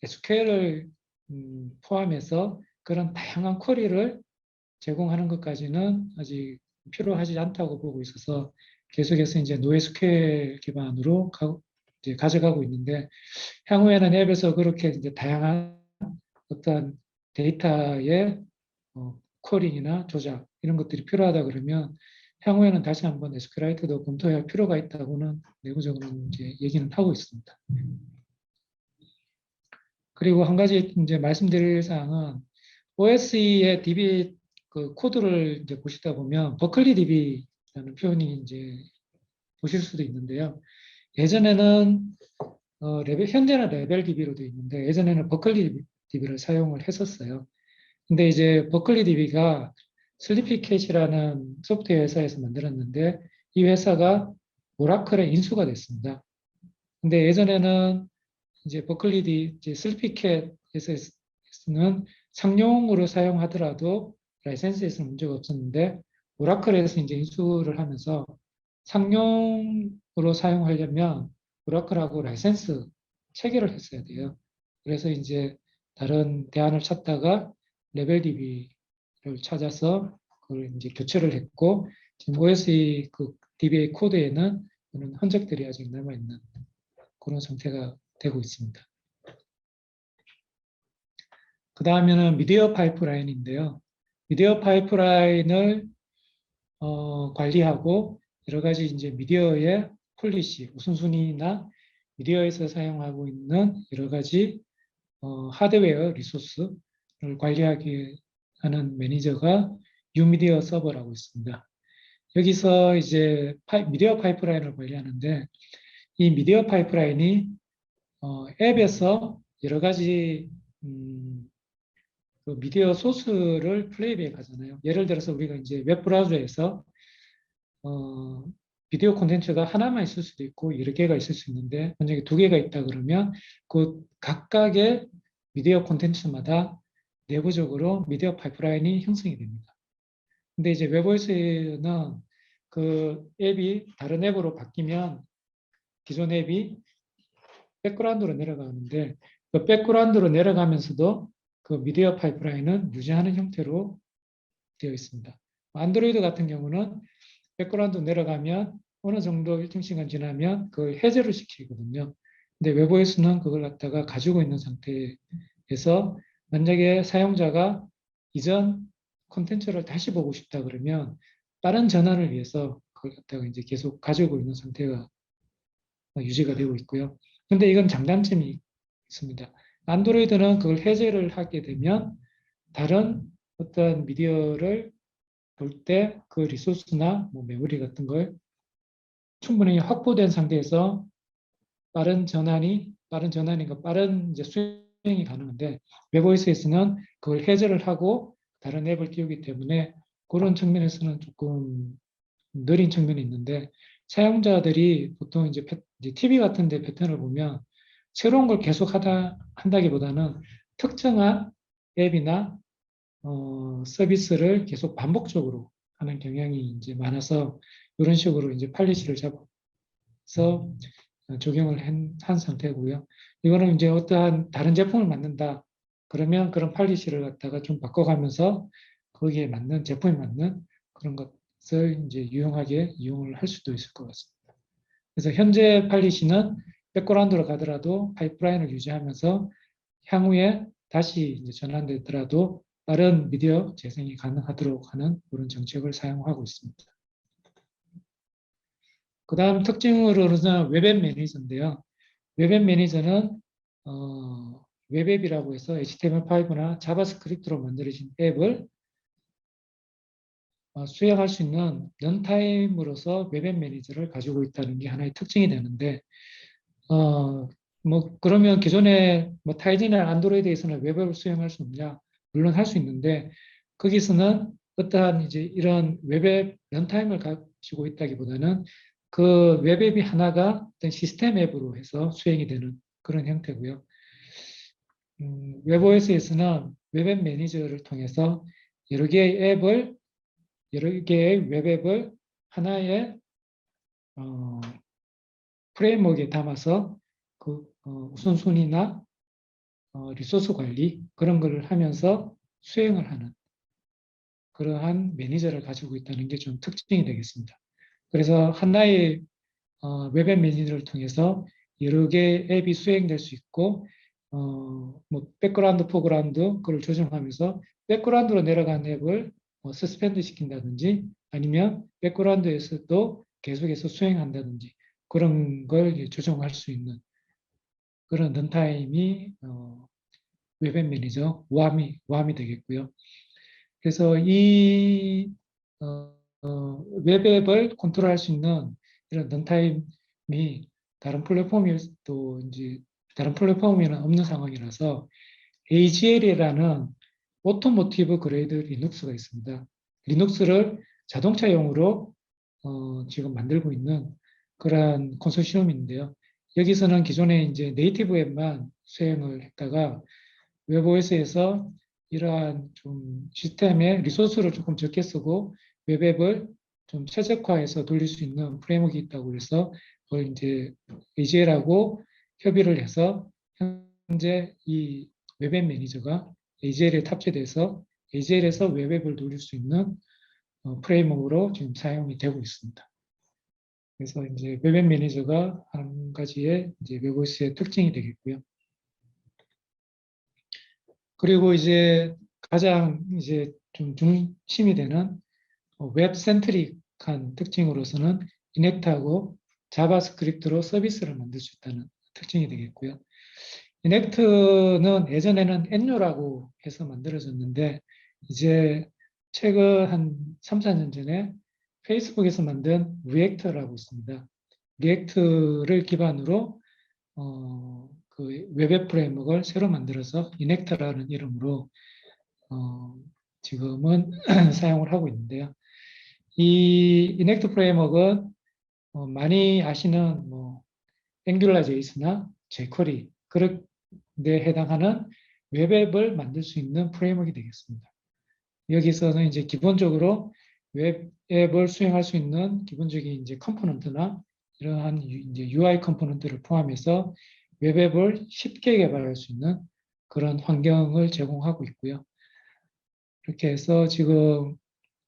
SQL을 포함해서 그런 다양한 쿼리를 제공하는 것까지는 아직 필요하지 않다고 보고 있어서 계속해서 이제 NoSQL 기반으로 이제 가져가고 있는데 향후에는 앱에서 그렇게 이제 다양한 어떤 데이터의 쿼리나 조작 이런 것들이 필요하다 그러면 향후에는 다시 한번 SQLite도 검토할 필요가 있다고는 내부적으로 이제 얘기는 하고 있습니다. 그리고 한 가지 이제 말씀드릴 사항은 OS의 DB 그 코드를 이제 보시다 보면 버클리 DB라는 표현이 이제 보실 수도 있는데요. 예전에는 현재는 레벨 DB로 되어 있는데 예전에는 버클리 DB를 사용을 했었어요. 근데 이제 버클리 DB가 슬리피캣이라는 소프트웨어 회사에서 만들었는데 이 회사가 오라클에 인수가 됐습니다. 근데 예전에는 이제 버클리 이제 슬리피캣에서는 상용으로 사용하더라도 라이센스에서는 문제가 없었는데 오라클에서 이제 인수를 하면서 상용으로 사용하려면 오라클하고 라이센스 체결을 했어야 돼요. 그래서 이제 다른 대안을 찾다가 레벨 DB를 찾아서 그걸 이제 교체를 했고 지금 OS의 그 DBA 코드에는 그런 흔적들이 아직 남아 있는 그런 상태가 되고 있습니다. 그 다음에는 미디어 파이프라인인데요. 미디어 파이프라인을 관리하고 여러 가지 이제 미디어의 폴리시, 우선순위나 미디어에서 사용하고 있는 여러 가지 하드웨어 리소스를 관리하기 하는 매니저가 유미디어 서버라고 있습니다. 여기서 이제 미디어 파이프라인을 관리하는데 이 미디어 파이프라인이 앱에서 여러 가지 그 미디어 소스를 플레이백 하잖아요. 예를 들어서 우리가 이제 웹브라우저에서 비디오 콘텐츠가 하나만 있을 수도 있고 여러 개가 있을 수 있는데 만약에 두 개가 있다 그러면 그 각각의 미디어 콘텐츠마다 내부적으로 미디어 파이프라인이 형성이 됩니다. 근데 이제 웹오에스는 그 앱이 다른 앱으로 바뀌면 기존 앱이 백그라운드로 내려가는데 그 백그라운드로 내려가면서도 그 미디어 파이프라인은 유지하는 형태로 되어 있습니다. 안드로이드 같은 경우는 백그라운드 내려가면 어느 정도 일정 시간 지나면 그걸 해제를 시키거든요. 근데 웹OS는 그걸 갖다가 가지고 있는 상태에서 만약에 사용자가 이전 콘텐츠를 다시 보고 싶다 그러면 빠른 전환을 위해서 그걸 갖다가 이제 계속 가지고 있는 상태가 유지가 되고 있고요. 근데 이건 장단점이 있습니다. 안드로이드는 그걸 해제를 하게 되면 다른 어떤 미디어를 볼 때 그 리소스나 뭐 메모리 같은 걸 충분히 확보된 상태에서 빠른 이제 수행이 가능한데 웹OS에서는 그걸 해제를 하고 다른 앱을 띄우기 때문에 그런 측면에서는 조금 느린 측면이 있는데 사용자들이 보통 이제 TV 같은 데 패턴을 보면 새로운 걸 계속 한다기보다는 특정한 앱이나 서비스를 계속 반복적으로 하는 경향이 이제 많아서 이런 식으로 이제 팔리시를 잡아서 적용을 한 상태고요. 이거는 이제 어떠한 다른 제품을 만든다. 그러면 그런 팔리시를 갖다가 좀 바꿔가면서 거기에 맞는 제품에 맞는 그런 것을 이제 유용하게 이용을 할 수도 있을 것 같습니다. 그래서 현재 팔리시는 백그라운드로 가더라도 파이프라인을 유지하면서 향후에 다시 이제 전환되더라도 빠른 미디어 재생이 가능하도록 하는 그런 정책을 사용하고 있습니다. 그 다음 특징으로는 웹앱 매니저인데요. 웹앱 매니저는 웹앱이라고 해서 HTML5나 자바스크립트로 만들어진 앱을 수행할 수 있는 런타임으로서 웹앱 매니저를 가지고 있다는 게 하나의 특징이 되는데 뭐 그러면 기존에 뭐 타이즈나 안드로이드에서는 웹앱을 수행할 수 없냐? 물론 할 수 있는데 거기서는 어떠한 이제 이런 웹앱 런타임을 가지고 있다기보다는 그 웹앱이 하나가 어떤 시스템 앱으로 해서 수행이 되는 그런 형태고요. 웹OS에서는 웹앱 매니저를 통해서 여러 개의 앱을 여러 개의 웹앱을 하나의 프레임워크에 담아서 그 우선순위나 리소스 관리 그런 거를 하면서 수행을 하는 그러한 매니저를 가지고 있다는 게 좀 특징이 되겠습니다. 그래서 하나의 웹앱 매니저를 통해서 여러 개의 앱이 수행될 수 있고 뭐 백그라운드, 포그라운드 그걸 조정하면서 백그라운드로 내려간 앱을 서스펜드 시킨다든지 아니면 백그라운드에서도 계속해서 수행한다든지 그런 걸 조정할 수 있는 그런 런타임이 웹앱 매니저 WAM이 되겠고요. 그래서 이 웹앱을 컨트롤할 수 있는 이런 런타임이 다른 플랫폼이 또 이제 다른 플랫폼에는 없는 상황이라서 AGL이라는 오토모티브 그레이드 리눅스가 있습니다. 리눅스를 자동차용으로 지금 만들고 있는 그러한 컨소시엄인데요. 여기서는 기존에 이제 네이티브 앱만 수행을 했다가 웹OS에서 이러한 좀 시스템의 리소스를 조금 적게 쓰고 웹앱을 좀 최적화해서 돌릴 수 있는 프레임워크가 있다고 해서 그걸 이제 AGL하고 협의를 해서 현재 이 웹앱 매니저가 AGL에 탑재돼서 AGL에서 웹앱을 돌릴 수 있는 프레임워크로 지금 사용이 되고 있습니다. 그래서 이제 웹앱 매니저가 한 가지의 이제 웹OS의 특징이 되겠고요. 그리고 이제 가장 이제 좀 중심이 되는 웹 센트릭한 특징으로서는 이넥트하고 자바스크립트로 서비스를 만들 수 있다는 특징이 되겠고요. 이넥트는 예전에는 엔유라고 해서 만들어졌는데 이제 최근 한 3, 4년 전에 페이스북에서 만든 리액터라고 있습니다. 리액트를 기반으로 그 웹앱 프레임워크를 새로 만들어서 이넥터라는 이름으로 지금은 사용을 하고 있는데요. 이 이넥트 프레임워크는 많이 아시는 뭐 앵귤라.js나 jQuery 그런 데 해당하는 웹앱을 만들 수 있는 프레임워크가 되겠습니다. 여기서는 이제 기본적으로 웹앱을 수행할 수 있는 기본적인 이제 컴포넌트나 이러한 이제 UI 컴포넌트를 포함해서 웹앱을 쉽게 개발할 수 있는 그런 환경을 제공하고 있고요. 이렇게 해서 지금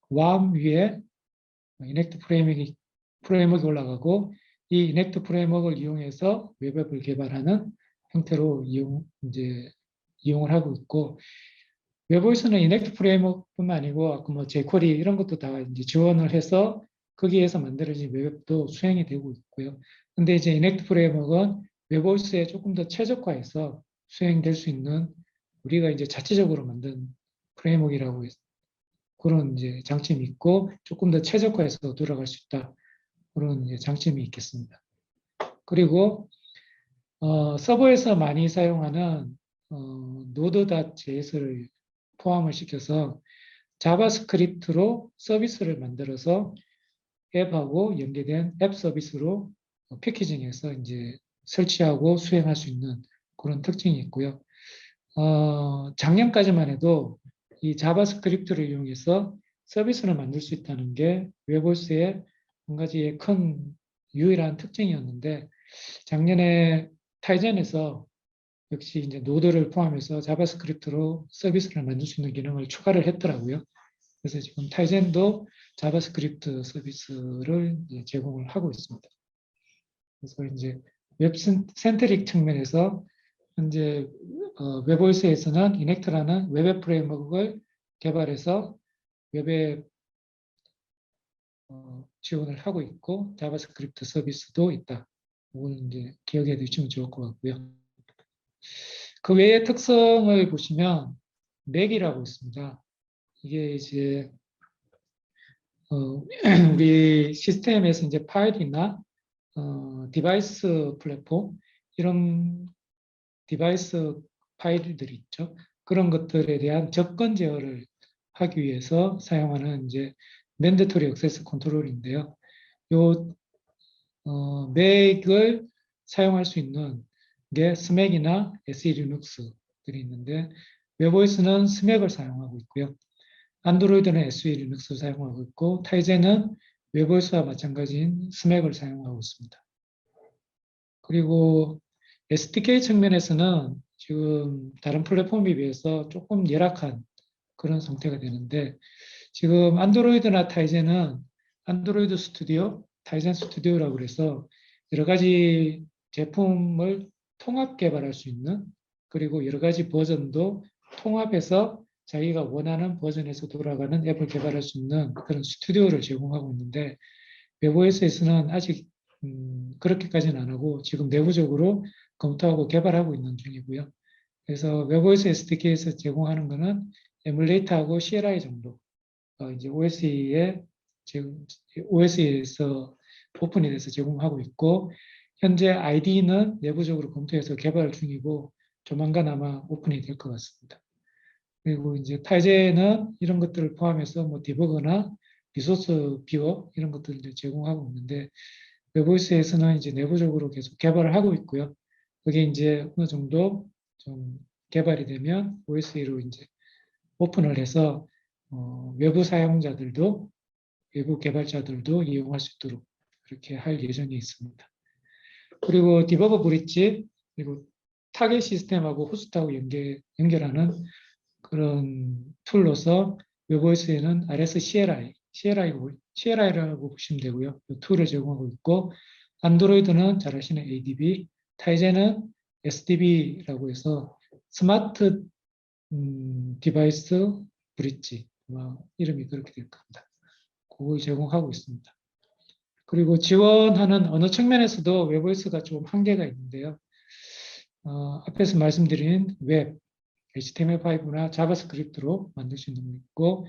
왬 위에 이넥트 프레임워크가 올라가고 이 이넥트 프레임워크를 이용해서 웹앱을 개발하는 형태로 이용을 하고 있고 웹오이스는 이넥트 프레임워크뿐만 아니고 아까 뭐 jQuery 이런 것도 다 이제 지원을 해서 거기에서 만들어진 웹도 수행이 되고 있고요. 근데 이제 이넥트 프레임워크는 웹오이스에 조금 더 최적화해서 수행될 수 있는 우리가 이제 자체적으로 만든 프레임워크라고 그런 이제 장점이 있고 조금 더 최적화해서 돌아갈 수 있다. 그런 이제 장점이 있겠습니다. 그리고 서버에서 많이 사용하는 node.js를 포함을 시켜서 자바스크립트로 서비스를 만들어서 앱하고 연계된 앱 서비스로 패키징해서 이제 설치하고 수행할 수 있는 그런 특징이 있고요. 작년까지만 해도 이 자바스크립트를 이용해서 서비스를 만들 수 있다는 게 웹오스의 한 가지의 큰 유일한 특징이었는데 작년에 타이젠에서 역시 이제 노드를 포함해서 자바스크립트로 서비스를 만들 수 있는 기능을 추가를 했더라고요. 그래서 지금 타이젠도 자바스크립트 서비스를 제공을 하고 있습니다. 그래서 이제 웹 센트릭 측면에서 현재 웹오이스에서는 이넥트라는 웹앱 프레임워크를 개발해서 웹에 지원을 하고 있고 자바스크립트 서비스도 있다. 이걸 이제 기억해 두시면 좋을 것 같고요. 그 외의 특성을 보시면 맥이라고 있습니다. 이게 이제 우리 시스템에서 이제 파일이나 디바이스 플랫폼 이런 디바이스 파일들이 있죠. 그런 것들에 대한 접근 제어를 하기 위해서 사용하는 이제 맨데토리 액세스 컨트롤인데요. 요 맥을 사용할 수 있는 게 스맥이나 SE 리눅스들이 있는데 웹오이스는 스맥을 사용하고 있고요. 안드로이드는 SE 리눅스를 사용하고 있고 타이젠은 웹오이스와 마찬가지인 스맥을 사용하고 있습니다. 그리고 SDK 측면에서는 지금 다른 플랫폼에 비해서 조금 열악한 그런 상태가 되는데 지금 안드로이드나 타이젠은 안드로이드 스튜디오, 타이젠 스튜디오라고 그래서 여러 가지 제품을 통합 개발할 수 있는 그리고 여러 가지 버전도 통합해서 자기가 원하는 버전에서 돌아가는 앱을 개발할 수 있는 그런 스튜디오를 제공하고 있는데 웹OS에서는 아직 그렇게까지는 안 하고 지금 내부적으로 검토하고 개발하고 있는 중이고요. 그래서 웹OS SDK에서 제공하는 거는 에뮬레이터하고 CLI 정도 이제 OS에서 오픈이 돼서 제공하고 있고 현재 ID는 내부적으로 검토해서 개발 중이고 조만간 아마 오픈이 될 것 같습니다. 그리고 이제 타이제는 이런 것들을 포함해서 뭐 디버거나 리소스 뷰어 이런 것들을 제공하고 있는데 웹오이스에서는 이제 내부적으로 계속 개발을 하고 있고요. 그게 이제 어느 정도 좀 개발이 되면 OS로 이제 오픈을 해서 외부 사용자들도 외부 개발자들도 이용할 수 있도록 그렇게 할 예정이 있습니다. 그리고 디버거 브릿지 그리고 타겟 시스템하고 호스트하고 연결하는 그런 툴로서 웹오이스에는 RS CLI라고 보시면 되고요. 이 툴을 제공하고 있고 안드로이드는 잘 아시는 ADB, 타이젠은 SDB라고 해서 스마트 디바이스 브릿지 이름이 그렇게 될 겁니다. 그걸 제공하고 있습니다. 그리고 지원하는 어느 측면에서도 웹오이스가 좀 한계가 있는데요. 앞에서 말씀드린 웹, HTML5나 자바스크립트로 만들 수 있는 거 있고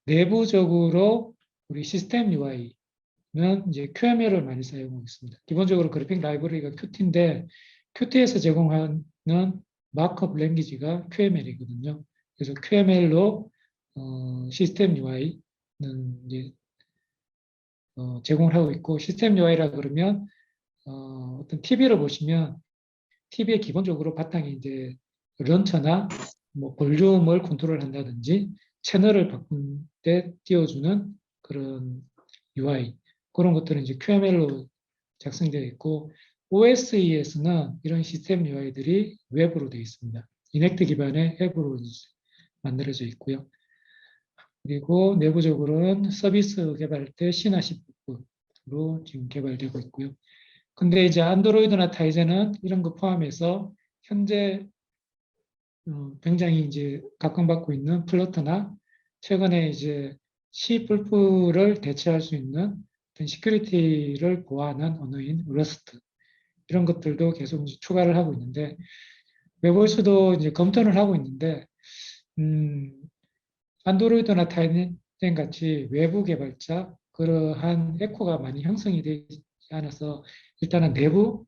내부적으로 우리 시스템 UI는 이제 QML을 많이 사용하고 있습니다. 기본적으로 그래픽 라이브러리가 Qt인데 Qt에서 제공하는 마크업 랭귀지가 QML이거든요. 그래서 QML로 시스템 UI는 이제 제공을 하고 있고, 시스템 UI라 그러면 어떤 TV를 보시면 TV에 기본적으로 바탕에 이제 런처나 뭐 볼륨을 컨트롤한다든지 채널을 바꾼 때 띄워주는 그런 UI, 그런 것들은 이제 QML로 작성되어 있고, OSE에서는 이런 시스템 UI들이 웹으로 되어 있습니다. 이넥트 기반의 앱으로 만들어져 있고요. 그리고 내부적으로는 서비스 개발 때 시나 C++로 지금 개발되고 있고요. 근데 이제 안드로이드나 타이젠은 이런 거 포함해서 현재 굉장히 이제 각광받고 있는 플러터나 최근에 이제 C++를 대체할 수 있는 어떤 시큐리티를 보호하는 언어인 러스트, 이런 것들도 계속 이제 추가를 하고 있는데, 웹오이스도 이제 검토를 하고 있는데, 음, 안드로이드나 타이젠 같이 외부 개발자 그러한 에코가 많이 형성이 되지 않아서 일단은 내부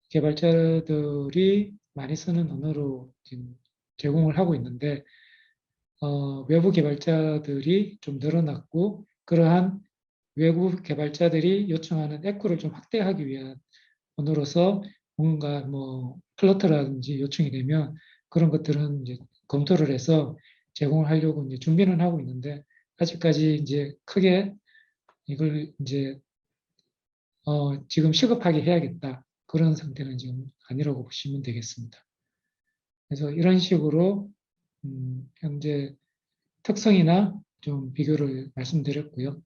개발자들이 많이 쓰는 언어로 지금 제공을 하고 있는데, 외부 개발자들이 좀 늘어났고, 그러한 외부 개발자들이 요청하는 에코를 좀 확대하기 위한 언어로서 뭔가 뭐 플러터라든지 요청이 되면 그런 것들은 이제 검토를 해서 제공을 하려고 이제 준비는 하고 있는데, 아직까지 이제 크게 이걸 이제 지금 시급하게 해야겠다, 그런 상태는 지금 아니라고 보시면 되겠습니다. 그래서 이런 식으로 현재 특성이나 좀 비교를 말씀드렸고요.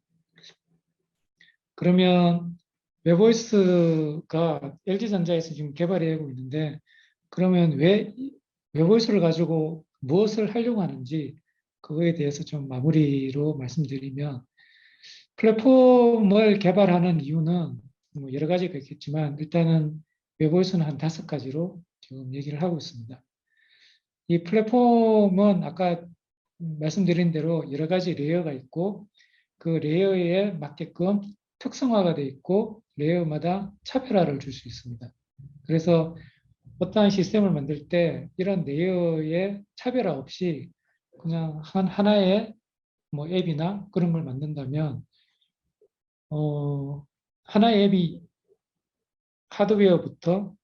그러면 웹보이스가 LG전자에서 지금 개발하고 있는데, 그러면 왜 웹보이스를 가지고 무엇을 하려고 하는지 그거에 대해서 좀 마무리로 말씀드리면, 플랫폼을 개발하는 이유는 뭐 여러 가지가 있겠지만 일단은 웹보이스는 한 5가지로 지금 얘기를 하고 있습니다. 이 플랫폼은 아까 말씀드린 대로 여러 가지 레이어가 있고, 그 레이어에 맞게끔 특성화가 되어 있고 레이어마다 차별화를 줄 수 있습니다. 그래서 어떠한 시스템을 만들 때 이런 레이어의 차별화 없이 그냥 하나의 뭐 앱이나 그런 걸 만든다면, 하나의 앱이 하드웨어부터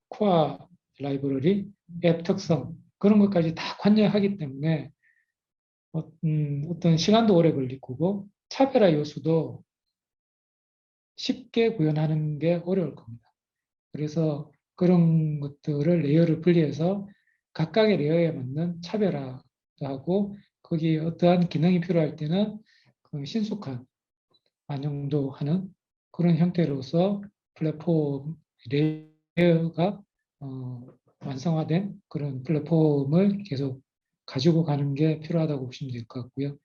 코어 라이브러리, 앱 특성 그런 것까지 다 관여하기 때문에 어떤 시간도 오래 걸릴 거고 차별화 요소도 쉽게 구현하는 게 어려울 겁니다. 그래서 그런 것들을 레이어를 분리해서 각각의 레이어에 맞는 차별화도 하고, 거기에 어떠한 기능이 필요할 때는 그 신속한 반영도 하는 그런 형태로서 플랫폼 레이어가 완성화된 그런 플랫폼을 계속 가지고 가는 게 필요하다고 보시면 될 것 같고요.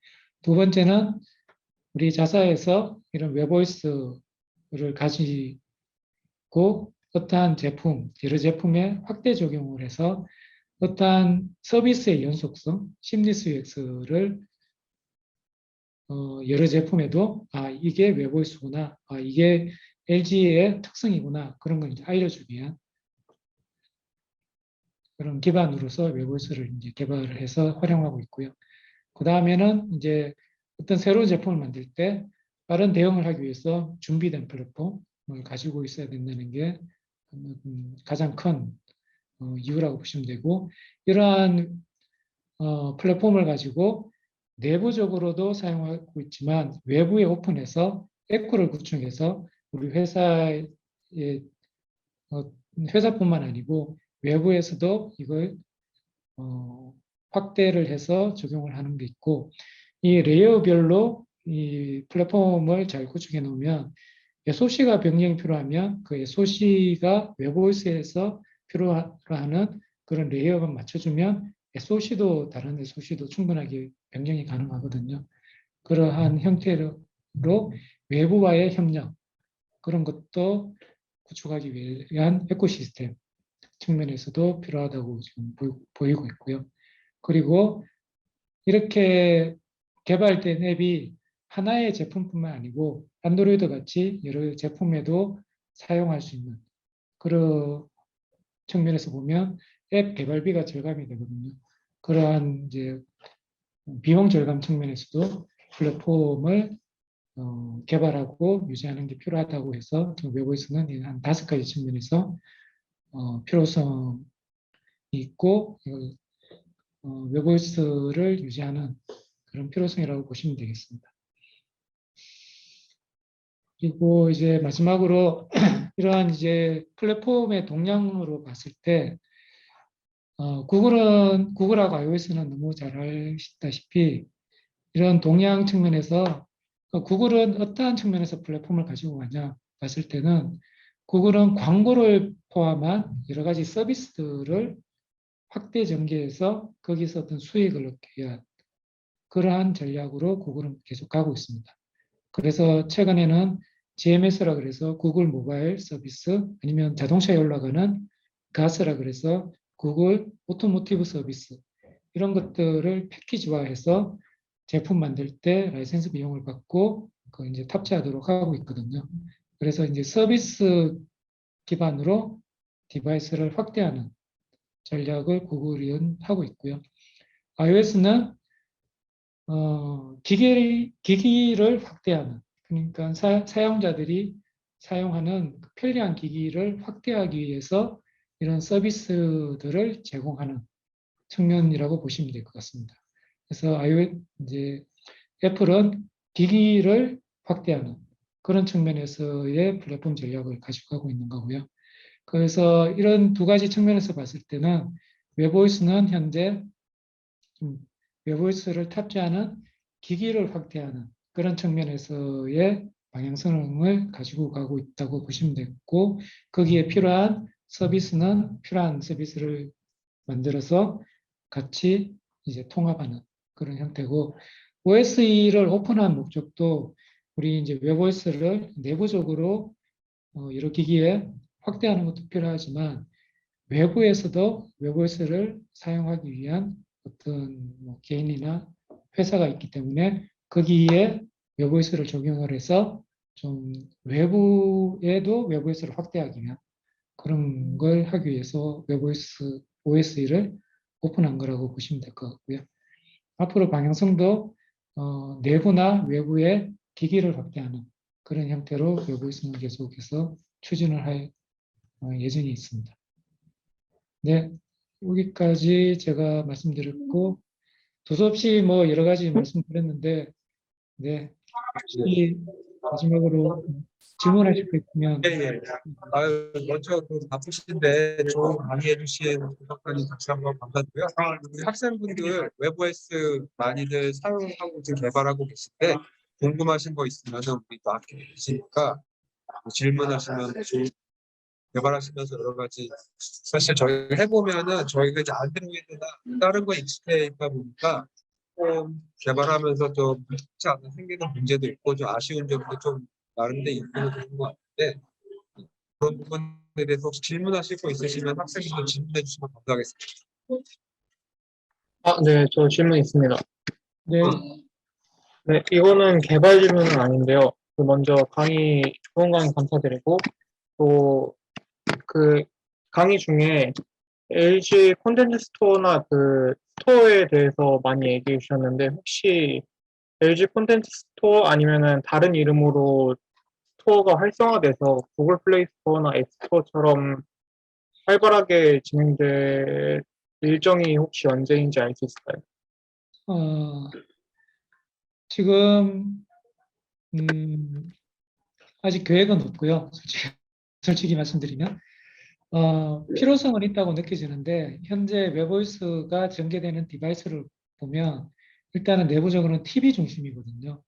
두 번째는 우리 자사에서 이런 웹보이스를 가지고 어떠한 제품, 여러 제품에 확대 적용을 해서 어떠한 서비스의 연속성, 심리스 UX를 여러 제품에도 이게 웹보이스구나, 이게 LG의 특성이구나, 그런 걸 이제 알려주기 위한 그런 기반으로서 웹보이스를 이제 개발을 해서 활용하고 있고요. 그 다음에는 이제 어떤 새로운 제품을 만들 때 빠른 대응을 하기 위해서 준비된 플랫폼을 가지고 있어야 된다는 게 가장 큰 이유라고 보시면 되고, 이러한 플랫폼을 가지고 내부적으로도 사용하고 있지만 외부에 오픈해서 에코를 구축해서 우리 회사의 회사뿐만 아니고 외부에서도 이걸 확대를 해서 적용을 하는 게 있고, 이 레이어별로 이 플랫폼을 잘 구축해 놓으면 SOC가 변경이 필요하면 그 SOC가 웹OS에서 필요하는 그런 레이어만 맞춰주면 SOC도 다른 SOC도 충분하게 변경이 가능하거든요. 그러한 형태로 외부와의 협력, 그런 것도 구축하기 위한 에코시스템 측면에서도 필요하다고 지금 보이고 있고요. 그리고 이렇게 개발된 앱이 하나의 제품뿐만 아니고 안드로이드 같이 여러 제품에도 사용할 수 있는 그런 측면에서 보면 앱 개발비가 절감이 되거든요. 그러한 이제 비용 절감 측면에서도 플랫폼을 개발하고 유지하는 게 필요하다고 해서 웹OS는 한 5가지 측면에서 필요성이 있고 웹OS를 유지하는 그런 필요성이라고 보시면 되겠습니다. 그리고 이제 마지막으로 이러한 이제 플랫폼의 동향으로 봤을 때 구글하고 iOS는 너무 잘 아시다시피 이런 동향 측면에서 구글은 어떠한 측면에서 플랫폼을 가지고 가냐 봤을 때는 구글은 광고를 포함한 여러 가지 서비스들을 확대 전개해서 거기서 어떤 수익을 얻기 위한 그러한 전략으로 구글은 계속 가고 있습니다. 그래서 최근에는 GMS라 그래서 구글 모바일 서비스 아니면 자동차에 올라가는 가스라 그래서 구글 오토모티브 서비스 이런 것들을 패키지화해서 제품 만들 때 라이센스 비용을 받고 그 이제 탑재하도록 하고 있거든요. 그래서 이제 서비스 기반으로 디바이스를 확대하는 전략을 구글이 하고 있고요. iOS는 기기를 확대하는 그러니까 사용자들이 사용하는 편리한 기기를 확대하기 위해서 이런 서비스들을 제공하는 측면이라고 보시면 될 것 같습니다. 그래서 이제 애플은 기기를 확대하는 그런 측면에서의 플랫폼 전략을 가지고 가고 있는 거고요. 그래서 이런 두 가지 측면에서 봤을 때는 웹OS는 현재 웹OS를 탑재하는 기기를 확대하는 그런 측면에서의 방향성을 가지고 가고 있다고 보시면 되고 거기에 필요한 서비스는 필요한 서비스를 만들어서 같이 이제 통합하는 그런 형태고 OS를 오픈한 목적도 우리 이제 웹OS를 내부적으로 여러 기기에 확대하는 것도 필요하지만 외부에서도 웹OS를 사용하기 위한 어떤 뭐 개인이나 회사가 있기 때문에 거기에 웹OS를 적용을 해서 좀 외부에도 웹OS를 확대하기 위한 그런 걸 하기 위해서 웹OS, OS를 오픈한 거라고 보시면 될 것 같고요. 앞으로 방향성도 내부나 외부의 기기를 확대하는 그런 형태로 웹OS는 계속해서 추진을 할 예정이 있습니다. 네, 여기까지 제가 말씀드렸고 두서없이 뭐 여러 가지 말씀드렸는데 네, 혹시 마지막으로 질문하실 거 있으면 예, 예. 아유, 먼저 바쁘신데 좋은 강의해 주신 부탁드리 다시 한번 감사드리고요. 우리 학생분들 웹OS 많이들 사용하고 지금 개발하고 계실 때 궁금하신 거 있으면 우리 또 앞에 계시니까 질문하시면 개발하시면서 여러 가지 사실 저희 해보면은 저희가 이제 안드로이드나 다른 거에 익숙해 있다 보니까 좀 개발하면서 좀 쉽지 않은 생기는 문제도 있고 좀 아쉬운 점도 좀 나름대 있는 것 같은데 그런 부분에 대해서 혹시 질문하실 거 있으시면 학생분들 질문해 주시면 감사하겠습니다. 네, 저 질문 있습니다. 네, 네, 이거는 개발 질문은 아닌데요. 먼저 좋은 강의 감사드리고, 또 그 강의 중에 LG 콘텐츠 스토어나 그 스토어에 대해서 많이 얘기해 주셨는데, 혹시 LG 콘텐츠 스토어 아니면은 다른 이름으로 스토어가 활성화돼서 구글 플레이 스토어나 앱 스토어처럼 활발하게 진행될 일정이 혹시 언제인지 알 수 있을까요? 어, 지금 아직 계획은 없고요. 솔직히 말씀드리면 필요성은 있다고 느껴지는데 현재 웹보이스가 전개되는 디바이스를 보면 일단은 내부적으로는 TV 중심이거든요.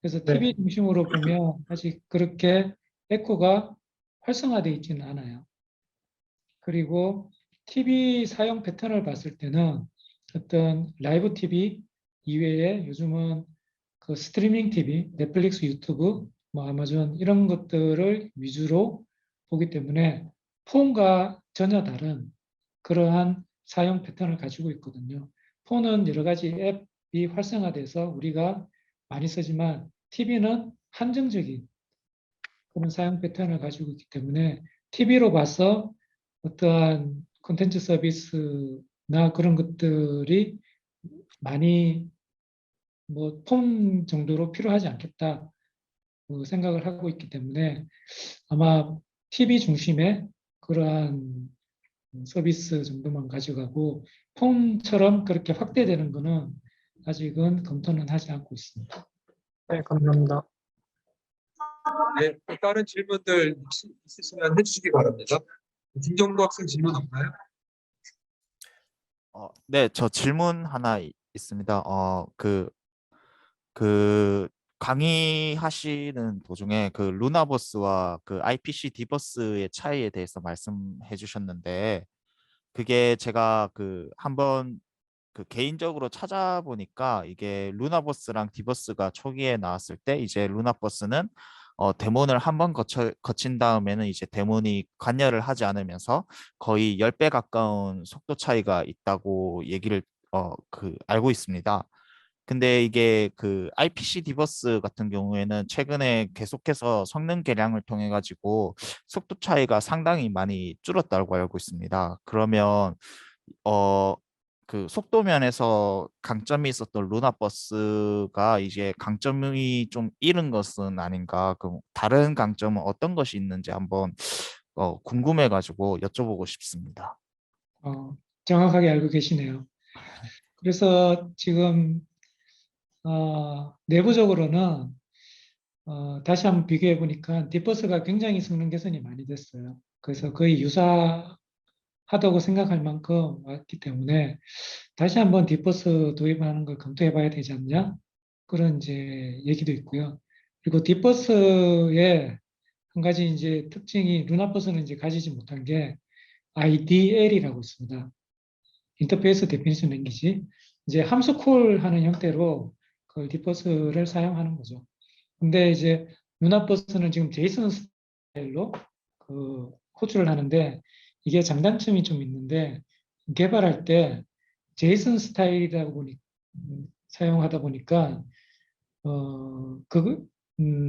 그래서 네. TV 중심으로 보면 아직 그렇게 에코가 활성화되어 있지는 않아요. 그리고 TV 사용 패턴을 봤을 때는 어떤 라이브 TV 이외에 요즘은 그 스트리밍 TV, 넷플릭스, 유튜브, 뭐 아마존 이런 것들을 위주로 보기 때문에 폰과 전혀 다른 그러한 사용 패턴을 가지고 있거든요. 폰은 여러 가지 앱이 활성화돼서 우리가 많이 쓰지만 TV는 한정적인 그런 사용 패턴을 가지고 있기 때문에 TV로 봐서 어떠한 콘텐츠 서비스나 그런 것들이 많이 뭐 폰 정도로 필요하지 않겠다. 그 생각을 하고 있기 때문에 아마 TV 중심의 그러한 서비스 정도만 가져가고 폰처럼 그렇게 확대되는 거는 아직은 검토는 하지 않고 있습니다. 네, 감사합니다. 네, 또 다른 질문들 혹시 있으시면 해주시기 바랍니다. 김정구 학생 질문 없나요? 네, 저 질문 하나 있습니다. 그 강의하시는 도중에 그 루나버스와 그 IPC 디버스의 차이에 대해서 말씀해 주셨는데, 그게 제가 그 한번 그 개인적으로 찾아보니까 이게 루나버스랑 디버스가 초기에 나왔을 때 이제 루나버스는 데몬을 한 번 거친 다음에는 이제 데몬이 관여를 하지 않으면서 거의 10배 가까운 속도 차이가 있다고 얘기를 알고 있습니다. 근데 이게 그 IPC 디버스 같은 경우에는 최근에 계속해서 성능 개량을 통해 가지고 속도 차이가 상당히 많이 줄었다고 알고 있습니다. 그러면 어 그 속도 면에서 강점이 있었던 루나버스가 이제 강점이 좀 잃은 것은 아닌가? 그 다른 강점은 어떤 것이 있는지 한번 궁금해 가지고 여쭤보고 싶습니다. 정확하게 알고 계시네요. 그래서 지금 내부적으로는 다시 한번 비교해 보니까 디버스가 굉장히 성능 개선이 많이 됐어요. 그래서 거의 유사하다고 생각할 만큼 왔기 때문에 다시 한번 디버스 도입하는 걸 검토해 봐야 되지 않냐? 그런 이제 얘기도 있고요. 그리고 디버스의 한 가지 이제 특징이 루나버스는 이제 가지지 못한 게 IDL이라고 있습니다. 인터페이스 데피니션 랭귀지. 이제 함수 콜하는 형태로 그 디버스를 사용하는 거죠. 근데 이제 루나버스는 지금 제이슨 스타일로 그 호출을 하는데 이게 장단점이 좀 있는데 개발할 때 제이슨 스타일이라고 사용하다 보니까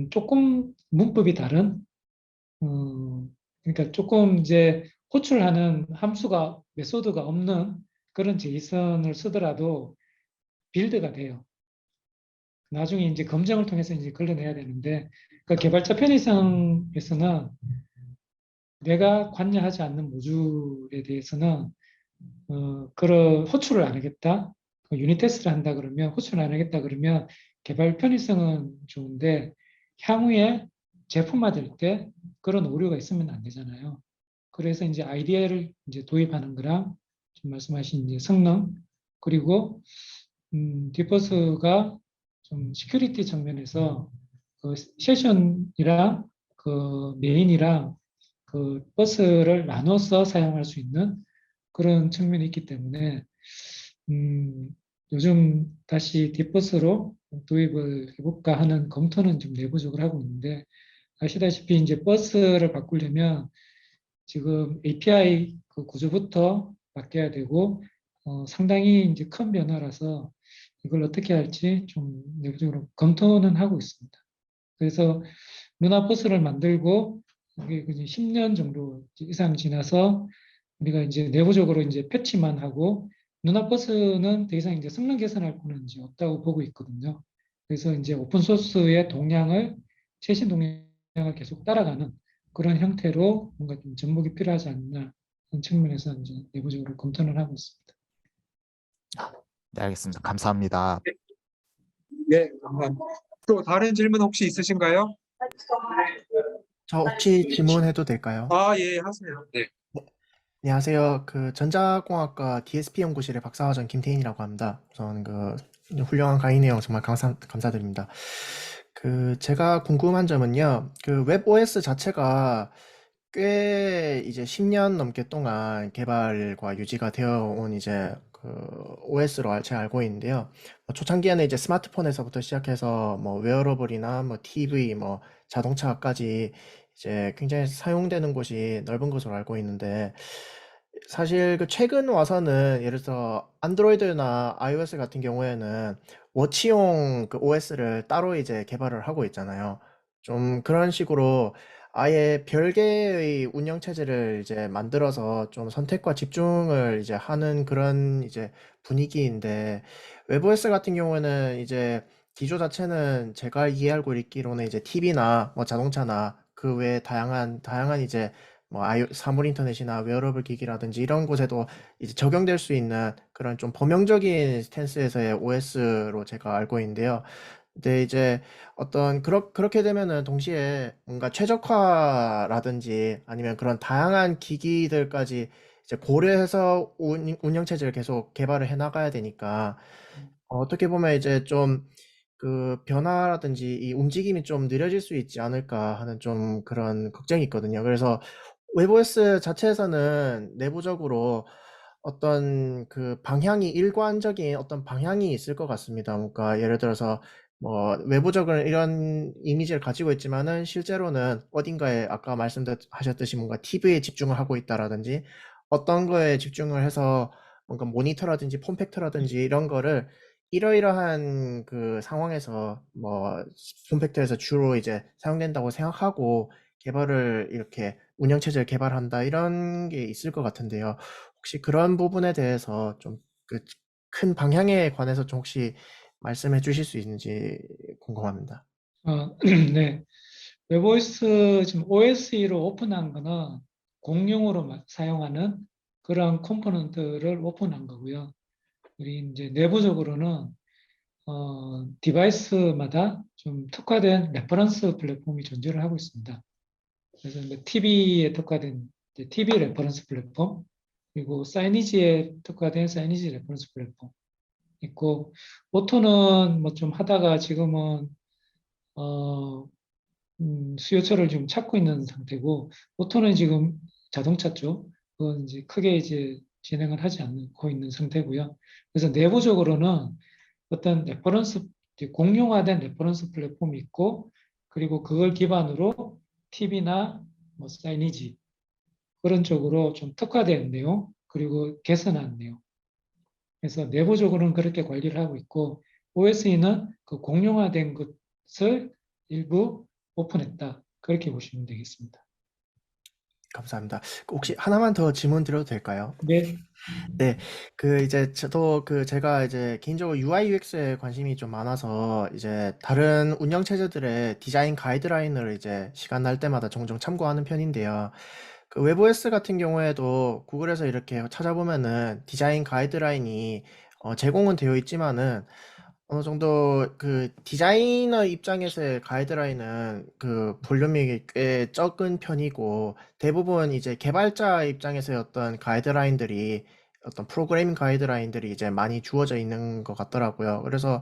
조금 문법이 다른 그러니까 조금 이제 호출하는 함수가 메소드가 없는 그런 제이슨을 쓰더라도 빌드가 돼요. 나중에 이제 검증을 통해서 이제 걸러내야 되는데 그 개발자 편의성에서는 내가 관여하지 않는 모듈에 대해서는 그런 호출을 안 하겠다. 유닛 테스트를 한다 그러면 호출을 안 하겠다 그러면 개발 편의성은 좋은데 향후에 제품화될 때 그런 오류가 있으면 안 되잖아요. 그래서 이제 아이디어를 이제 도입하는 거랑 지금 말씀하신 이제 성능 그리고 디버스가 좀 시큐리티 측면에서 그 세션이랑 그 메인이랑 그 버스를 나눠서 사용할 수 있는 그런 측면이 있기 때문에 요즘 다시 딥버스로 도입을 해볼까 하는 검토는 좀 내부적으로 하고 있는데 아시다시피 이제 버스를 바꾸려면 지금 API 그 구조부터 바뀌어야 되고 상당히 이제 큰 변화라서 이걸 어떻게 할지 좀 내부적으로 검토는 하고 있습니다. 그래서 루나버스를 만들고 이게 10년 정도 이상 지나서 우리가 이제 내부적으로 이제 패치만 하고 루나버스는 더 이상 이제 성능 개선할 거는 이제 없다고 보고 있거든요. 그래서 이제 오픈 소스의 동향을 최신 동향을 계속 따라가는 그런 형태로 뭔가 좀 접목이 필요하지 않나 하는 측면에서 이제 내부적으로 검토를 하고 있습니다. 네, 알겠습니다. 감사합니다. 네, 감사합니다. 또 다른 질문 혹시 있으신가요? 저 혹시 질문해도 될까요? 아, 예, 하세요. 네. 안녕하세요. 그 전자공학과 DSP 연구실의 박사과정 김태인이라고 합니다. 우선 그 훌륭한 강의 내용 정말 감사드립니다. 그 제가 궁금한 점은요. 그 웹OS 자체가 꽤 이제 10년 넘게 동안 개발과 유지가 되어 온 이제 그 OS로 제가 알고 있는데요. 초창기에는 이제 스마트폰에서부터 시작해서 뭐 웨어러블이나 뭐 TV, 뭐 자동차까지 이제 굉장히 사용되는 곳이 넓은 것으로 알고 있는데 사실 그 최근 와서는 예를 들어서 안드로이드나 iOS 같은 경우에는 워치용 그 OS를 따로 이제 개발을 하고 있잖아요. 좀 그런 식으로 아예 별개의 운영 체제를 이제 만들어서 좀 선택과 집중을 이제 하는 그런 이제 분위기인데 웹OS 같은 경우에는 이제 기조 자체는 제가 이해하고 있기로는 이제 TV나 뭐 자동차나 그 외에 다양한 이제 뭐 사물 인터넷이나 웨어러블 기기라든지 이런 곳에도 이제 적용될 수 있는 그런 좀 범용적인 스탠스에서의 OS로 제가 알고 있는데요. 근데 이제 그렇게 되면은 동시에 뭔가 최적화라든지 아니면 그런 다양한 기기들까지 이제 고려해서 운영체제를 계속 개발을 해 나가야 되니까 어떻게 보면 이제 좀 그 변화라든지 이 움직임이 좀 느려질 수 있지 않을까 하는 좀 그런 걱정이 있거든요. 그래서 웹OS 자체에서는 내부적으로 어떤 그 방향이 일관적인 어떤 방향이 있을 것 같습니다. 그러니까 예를 들어서 뭐 외부적으로 이런 이미지를 가지고 있지만은 실제로는 어딘가에 아까 말씀하셨듯이 뭔가 TV에 집중을 하고 있다라든지 어떤 거에 집중을 해서 뭔가 모니터라든지 폼팩터라든지 이런 거를 이러이러한 그 상황에서 뭐 폼팩터에서 주로 이제 사용된다고 생각하고 개발을 이렇게 운영체제를 개발한다 이런 게 있을 것 같은데요. 혹시 그런 부분에 대해서 좀 그 큰 방향에 관해서 좀 혹시 말씀해 주실 수 있는지 궁금합니다. 네. 웹OS 지금 OSE로 오픈한 거는 공용으로 사용하는 그런 컴포넌트를 오픈한 거고요. 우리 이제 내부적으로는 디바이스마다 좀 특화된 레퍼런스 플랫폼이 존재를 하고 있습니다. 그래서 TV에 특화된 TV 레퍼런스 플랫폼, 그리고 사이니지에 특화된 사이니지 레퍼런스 플랫폼 있고, 오토는 뭐 좀 하다가 지금은 어, 수요처를 좀 찾고 있는 상태고, 오토는 지금 자동차 쪽, 그건 이제 크게 이제 진행을 하지 않고 있는 상태고요. 그래서 내부적으로는 어떤 레퍼런스, 공용화된 레퍼런스 플랫폼이 있고, 그리고 그걸 기반으로 TV나 뭐 사이니지, 그런 쪽으로 좀 특화된 내용, 그리고 개선한 내용. 그래서 내부적으로는 그렇게 관리를 하고 있고, OSE는 그 공용화된 것을 일부 오픈했다. 그렇게 보시면 되겠습니다. 감사합니다. 혹시 하나만 더 질문 드려도 될까요? 네. 네, 그 이제 저도 그 제가 이제 개인적으로 UI UX에 관심이 좀 많아서 이제 다른 운영 체제들의 디자인 가이드라인을 이제 시간 날 때마다 종종 참고하는 편인데요. 그 웹OS 같은 경우에도 구글에서 이렇게 찾아보면은 디자인 가이드라인이 제공은 되어 있지만은 어느 정도 그 디자이너 입장에서의 가이드라인은 그 볼륨이 꽤 적은 편이고 대부분 이제 개발자 입장에서의 어떤 가이드라인들이 어떤 프로그래밍 가이드라인들이 이제 많이 주어져 있는 것 같더라고요. 그래서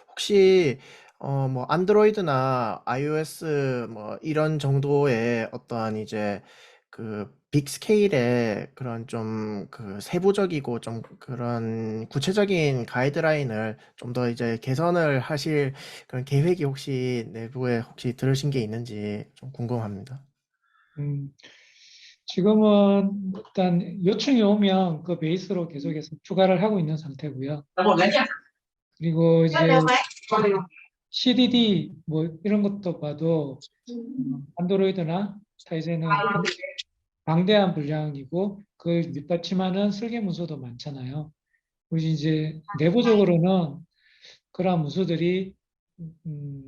혹시 뭐 안드로이드나 iOS 뭐 이런 정도의 어떤 이제 그 빅 스케일의 그런 좀 그 세부적이고 좀 그런 구체적인 가이드라인을 좀 더 이제 개선을 하실 그런 계획이 혹시 내부에 혹시 들으신 게 있는지 좀 궁금합니다. 음, 지금은 일단 요청이 오면 그 베이스로 계속해서 추가를 하고 있는 상태고요. 그리고 이제 CDD 뭐 이런 것도 봐도 안드로이드나 타이젠은 방대한 분량이고 그걸 밑받침하는 설계 문서도 많잖아요. 우리 이제 내부적으로는 그러한 문서들이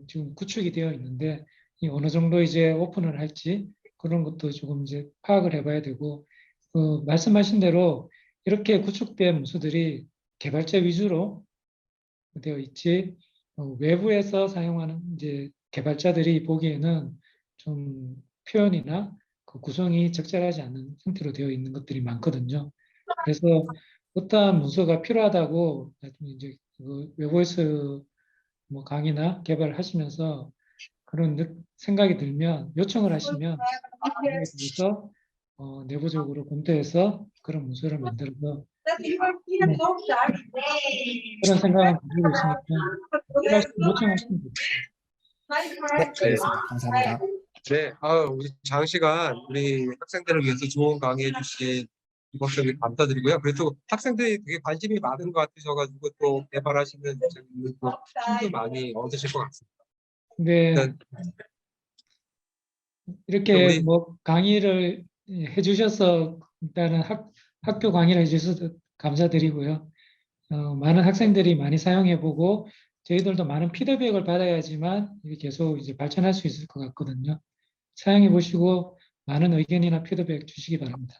지금 구축이 되어 있는데 이 어느 정도 이제 오픈을 할지 그런 것도 조금 이제 파악을 해봐야 되고 그 말씀하신 대로 이렇게 구축된 문서들이 개발자 위주로 되어 있지 외부에서 사용하는 이제 개발자들이 보기에는 좀 표현이나 그 구성이 적절하지 않은 형태로 되어 있는 것들이 많거든요. 그래서 어떠한 문서가 필요하다고 나중에 이제 그 웹OS 뭐 강의나 개발을 하시면서 그런 생각이 들면 요청을 하시면 거기에 대해서 내부적으로 검토해서 그런 문서를 만들어서 뭐 그런 생각을 가지고 있으니까 요청하시면 됩니다. 네, 네. 알겠습니다. 감사합니다. 네, 우리 장시간 우리 학생들을 위해서 좋은 강의해 주신 이목적인 감사드리고요. 그래도 학생들이 되게 관심이 많은 것 같으셔가지고 또 개발하시는 또 힘도 많이 얻으실 것 같습니다. 근데 일단 이렇게 우리 뭐 강의를 해주셔서 일단은 학교 강의를 해주셔서 감사드리고요. 많은 학생들이 많이 사용해보고 저희들도 많은 피드백을 받아야지만 이게 계속 이제 발전할 수 있을 것 같거든요. 사용해 보시고 많은 의견이나 피드백 주시기 바랍니다.